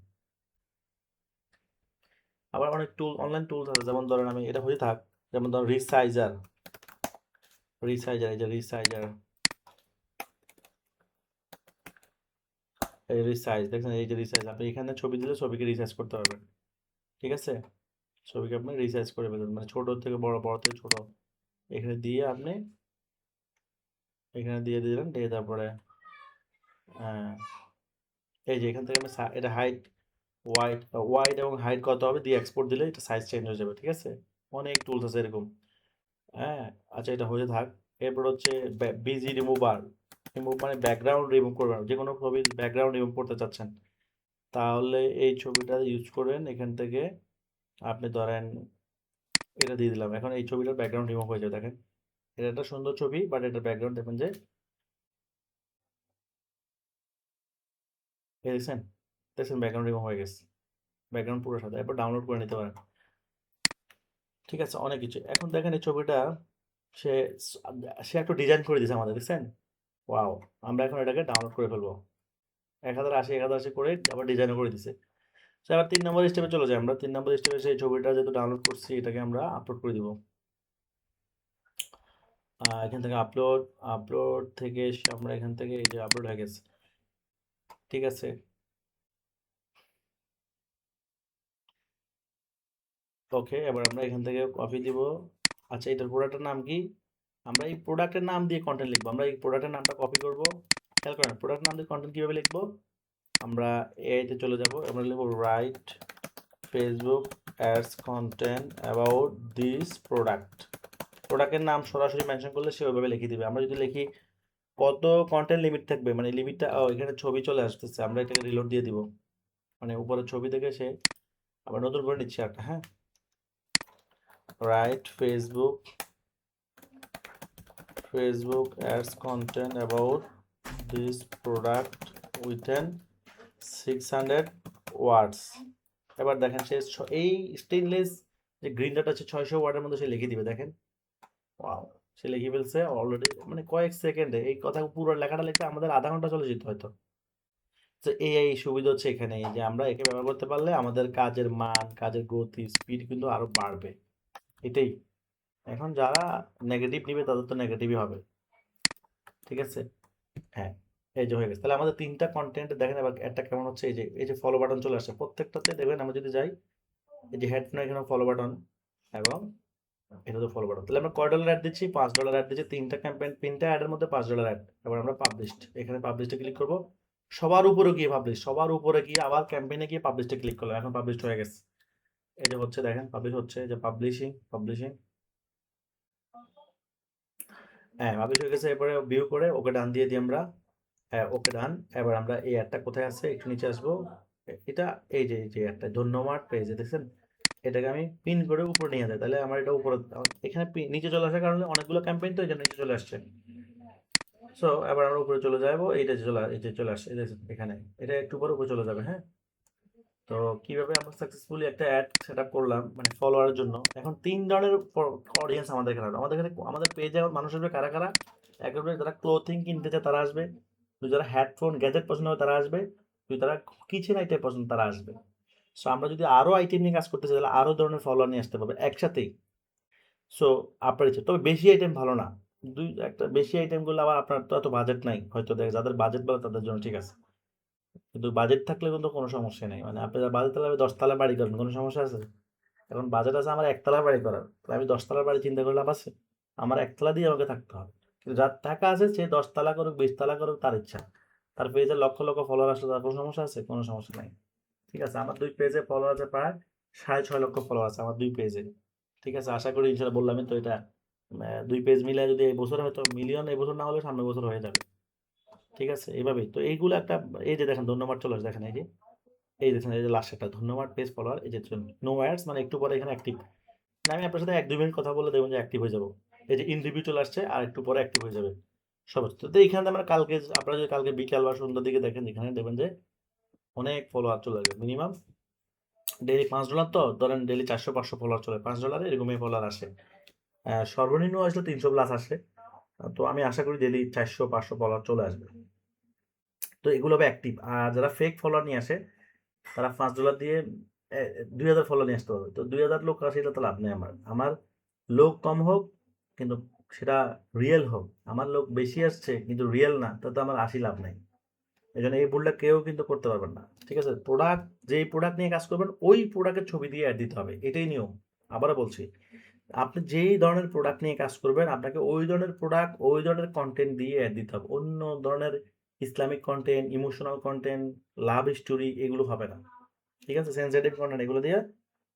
আবার অনেক অনলাইন টুলস আছে, যেমন ধরেন আমি এটা হয়ে থাক, যেমন ধরেন রিসাইজার, এই যে রিসাইজ দেখছেন, এই যে রিসাইজ, আপনি এখানে ছবি দিলে ছবিকে রিসাইজ করতে পারবেন। ঠিক আছে, ছবিকে আপনি রিসাইজ করে ফেলবেন, মানে ছোট থেকে বড়, বড় থেকে ছোট। এখানে দিয়ে আপনি এখানে দিয়ে দিলেন, দিয়ে তারপরে এই যে এখান থেকে আমি এটা হাইট, ওয়াইড এবং হাইট কত হবে দিয়ে এক্সপোর্ট দিলে এটা সাইজ চেঞ্জ হয়ে যাবে। ঠিক আছে, অনেক টুলস আছে এরকম। হ্যাঁ, আচ্ছা, এটা হয়ে থাক। এরপর হচ্ছে বিজি রিমুভ মানে ব্যাকগ্রাউন্ড রিমুভ করবেন, যে কোনো ছবির ব্যাকগ্রাউন্ড রিমুভ করতে চাচ্ছেন, তাহলে এই ছবিটা ইউজ করবেন। এখান থেকে আপনি ধরেন এটা দিয়ে দিলাম, এখন এই ছবিটার ব্যাকগ্রাউন্ড রিমুভ হয়ে যাবে। দেখেন, এটা একটা সুন্দর ছবি, বাট এটার ব্যাকগ্রাউন্ড দেখবেন যে এই দেখছেন ব্যাকগ্রাউন্ড রিমুভ হয়ে গেছে, ব্যাকগ্রাউন্ড পুরো সাদা। এরপর ডাউনলোড করে নিতে পারেন। ঠিক আছে, অনেক কিছু। এখন দেখেন এই ছবিটা সে সে একটু ডিজাইন করে দিয়েছে আমাদের, দেখছেন? ওয়াও, আমরা এখন এটাকে ডাউনলোড করে ফেলবো। 1080 করে আবার ডিজাইনও করে দিছে। তো এবার 3 নম্বর স্টেপে চলে যাই আমরা। 3 নম্বর স্টেপে সেই ছবিটা যেহেতু ডাউনলোড করছি, এটাকে আমরা আপলোড করে দিব। এখান থেকে আপলোড থেকে এসে আমরা এখান থেকে এই যে আপলোড হয়ে গেছে। ঠিক আছে, ওকে, এবার আমরা এখান থেকে কপি দিব। আচ্ছা, এটার প্রোডাক্টের নাম কি? আমরা এই প্রোডাক্টের নাম দিয়ে কন্টেন্ট লিখবো। আমরা এই প্রোডাক্টের নামটা কপি করব। খেয়াল করেন, প্রোডাক্ট নাম দিয়ে কন্টেন্ট কীভাবে লিখবো? আমরা এতে চলে যাব, আমরা লিখব right Facebook ads content about this product. প্রোডাক্টের নাম সরাসরি মেনশন করলে সে ওইভাবে লিখে দিবে। আমরা যদি লিখি কত কন্টেন্ট লিমিট থাকবে, মানে লিমিটটা এখানে ছবি চলে আসতেছে, আমরা এটাকে রিলোড দিয়ে দিব, মানে উপরে ছবি থেকে সে আবার নতুন করে নিচ্ছে একটা। হ্যাঁ, right Facebook ads content about this product within 600 ওয়ার্ডস। এবার দেখেন সে এই স্টেনলেস যে গ্রিন ডাটা আছে 600 ওয়ার্ডের মধ্যে সে লিখে দিবে। দেখেন, ওয়াও, সে লিখে ফেলছে অলরেডি, মানে কয়েক সেকেন্ডে। এই কথা পুরো লেখাটা লিখতে আমাদের আধা ঘন্টা চলে যেত হয়তো। তো এই সুবিধা হচ্ছে এখানে যে আমরা একে ব্যবহার করতে পারলে আমাদের কাজের মান, কাজের গতি, স্পিড কিন্তু আরো বাড়বে। এটাই। এখন যারা নেগেটিভ নিবে তাদের তো নেগেটিভই হবে। ঠিক আছে? হ্যাঁ, এই যে হয়ে গেছে। তাহলে আমাদের 3টা কন্টেন্ট দেখেন। এবার একটা কেমন হচ্ছে, এই যে ফলো বাটন চলে আসছে প্রত্যেকটাতে। দেখবেন আমরা যদি যাই, এই যে হেডফোন এখানে ফলো বাটন এবং এটা তো ফলো বাটন। তাহলে আমরা কয় ডলার অ্যাড দিচ্ছি? $5 অ্যাড দিচ্ছি। 3টা ক্যাম্পেইন, 3টা অ্যাডের মধ্যে $5 অ্যাড। এবার আমরা পাবলিশড, এখানে পাবলিশে ক্লিক করব। সবার উপরে গিয়ে পাবলিশ, সবার উপরে গিয়ে আবার ক্যাম্পেইনে গিয়ে পাবলিশে ক্লিক করলাম। এখন পাবলিশড হয়ে গেছে। এই যে হচ্ছে, দেখেন পাবলিশ হচ্ছে, যে পাবলিশিং। হ্যাঁ, পাবলিশ হয়ে গেছে। এরপরে ভিউ করে ওকে ডান দিয়ে দিই আমরা। হ্যাঁ, ওকে ডান। এবার আমরা এই অ্যাডটা কোথায় আছে একটু নিচে আসবো। এটা এই যে অ্যাডটা ধন্যবাদ পেজে দেখছেন, এটাকে আমি পিন করে উপরে নিয়ে যাই। তাহলে আমার এটা উপরে এখানে নিচে চলে আসার কারণে অনেকগুলো ক্যাম্পেইন তো এই জন্য নিচে চলে আসছে। সো এবার আমরা উপরে চলে যাবো। এই যে চলে আসছে, এই দেখছেন এখানে, এটা একটু পরে উপরে চলে যাবে। হ্যাঁ, তো কিভাবে আমরা সাকসেসফুলি একটা অ্যাড সেট আপ করলাম, মানে ফলোয়ারের জন্য। এখন 3 ধরনের অডিয়েন্স আমাদের এখানে হবে। আমাদের পেজে মানুষ আসবে কারা কারা? একেবারে যারা ক্লোথিং কিনতে চায় তারা আসবে, যারা হেডফোন গ্যাজেট পছন্দ হবে তারা আসবে, যারা কিচেন আইটেম পছন্দ তারা আসবে। সো আমরা যদি আরো আইটেম নিয়ে কাজ করতে চাই তাহলে আরো ধরনের ফলোয়ার নিয়ে আসতে পারবে একসাথেই। সো আপনার ইচ্ছে, তবে বেশি আইটেম ভালো না। একটা বেশি আইটেম গুলো আবার আপনার তো এত বাজেট নাই হয়তো, যাদের বাজেট ভালো তাদের জন্য ঠিক আছে। কিন্তু বাজেট থাকলে কিন্তু কোনো সমস্যা নেই। মানে আপনি বাজেট থাকলে 10 তলা বাড়ি করবেন, কোনো সমস্যা আছে? এখন বাজেট আছে আমার 1 তলা বাড়ি করার, তাহলে আমি 10 তলার বাড়ি চিন্তা করে লাভ আছে? আমার 1 তলা দিয়ে আমাকে থাকতে হবে। কিন্তু যার টাকা আছে সে 10 তলা করুক, 20 তলা করুক, তার ইচ্ছা। তার পেজে লক্ষ লক্ষ ফলোয়ার আসলে তার কোনো সমস্যা আছে? কোনো সমস্যা নাই। ঠিক আছে, আমার 2 পেজে ফলোয়ার আছে প্রায় 6.5 লক্ষ ফলোয়ার আছে আমার 2 পেজে। ঠিক আছে, আশা করি ইনশাল্লাহ বললামই তো এটা 2 পেজ মিলে যদি এই বছর হয়তো মিলিয়ন, এই বছর না হলে সামনের বছর হয়ে যাবে। ঠিক আছে, এইভাবেই তো এইগুলো একটা। এই যে দেখেন ধন্যবাদ চলে আসে, দেখেন এই দেখেন, এই যে লাস্ট একটা ধন্যবাদ পেজ ফলোয়ার, এই যে নো অ্যাডস, মানে একটু পরে এখানে অ্যাক্টিভ। আমি আপনার সাথে 1-2 মিনিট কথা বলে দেখবেন যে অ্যাক্টিভ হয়ে যাবো। এই যে ইন রিভিউ চলে আসছে, আর একটু পরে অ্যাক্টিভ হয়ে যাবে সব। তো এইখানে আমরা কালকে, আপনারা যদি কালকে বিকাল বা সন্ধ্যার দিকে দেখেন, এখানে দেখবেন যে অনেক ফলোয়ার চলে আসবে। মিনিমাম ডেইলি $5 তো ধরেন, ডেইলি 400-500 ফলোয়ার চলে, $5 এরকমই ফলোয়ার আসে। সর্বনিম্ন আসলে 300 প্লাস আসে। তো আমি আশা করি ডেইলি 400-500 ফলোয়ার চলে আসবে। তো এগুলো হবে অ্যাক্টিভ। আর যারা ফেক ফলোয়ার নিয়ে আসে তারা $5 দিয়ে 2000 ফলো নিয়ে আসতে পারবে। তো 2000 লোক আসে, এটা তো লাভ নেই। আমার লোক কম হোক কিন্তু সেটা রিয়েল হোক। আমার লোক বেশি আসছে কিন্তু রিয়েল না, তাতে আমার আসি লাভ নাই। এই জন্য এই ভুলটা কেউ কিন্তু করতে পারবেন না। ঠিক আছে, যেই প্রোডাক্ট নিয়ে কাজ করবেন ওই প্রোডাক্টের ছবি দিয়ে অ্যাড দিতে হবে, এটাই নিয়ম। আবারও বলছি, আপনি যেই ধরনের প্রোডাক্ট নিয়ে কাজ করবেন আপনাকে ওই ধরনের প্রোডাক্ট, ওই ধরনের কন্টেন্ট দিয়ে অ্যাড দিতে হবে। অন্য ধরনের Islamic content, emotional content, love story এগুলো হবে না। ঠিক আছে, সেন্সিটিভ কন্টেন্ট এগুলো দিয়ে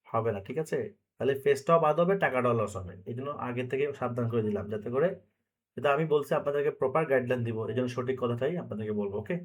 হবে না। ঠিক আছে, তাহলে ফেসটাও বাদ হবে, টাকাটাও লস হবে। এই জন্য আগে থেকে সাবধান করে দিলাম, যাতে করে, যেটা আমি বলছি আপনাদেরকে প্রপার গাইডলাইন দিব, এই জন্য সঠিক কথাটাই আপনাদেরকে বলবো। ওকে।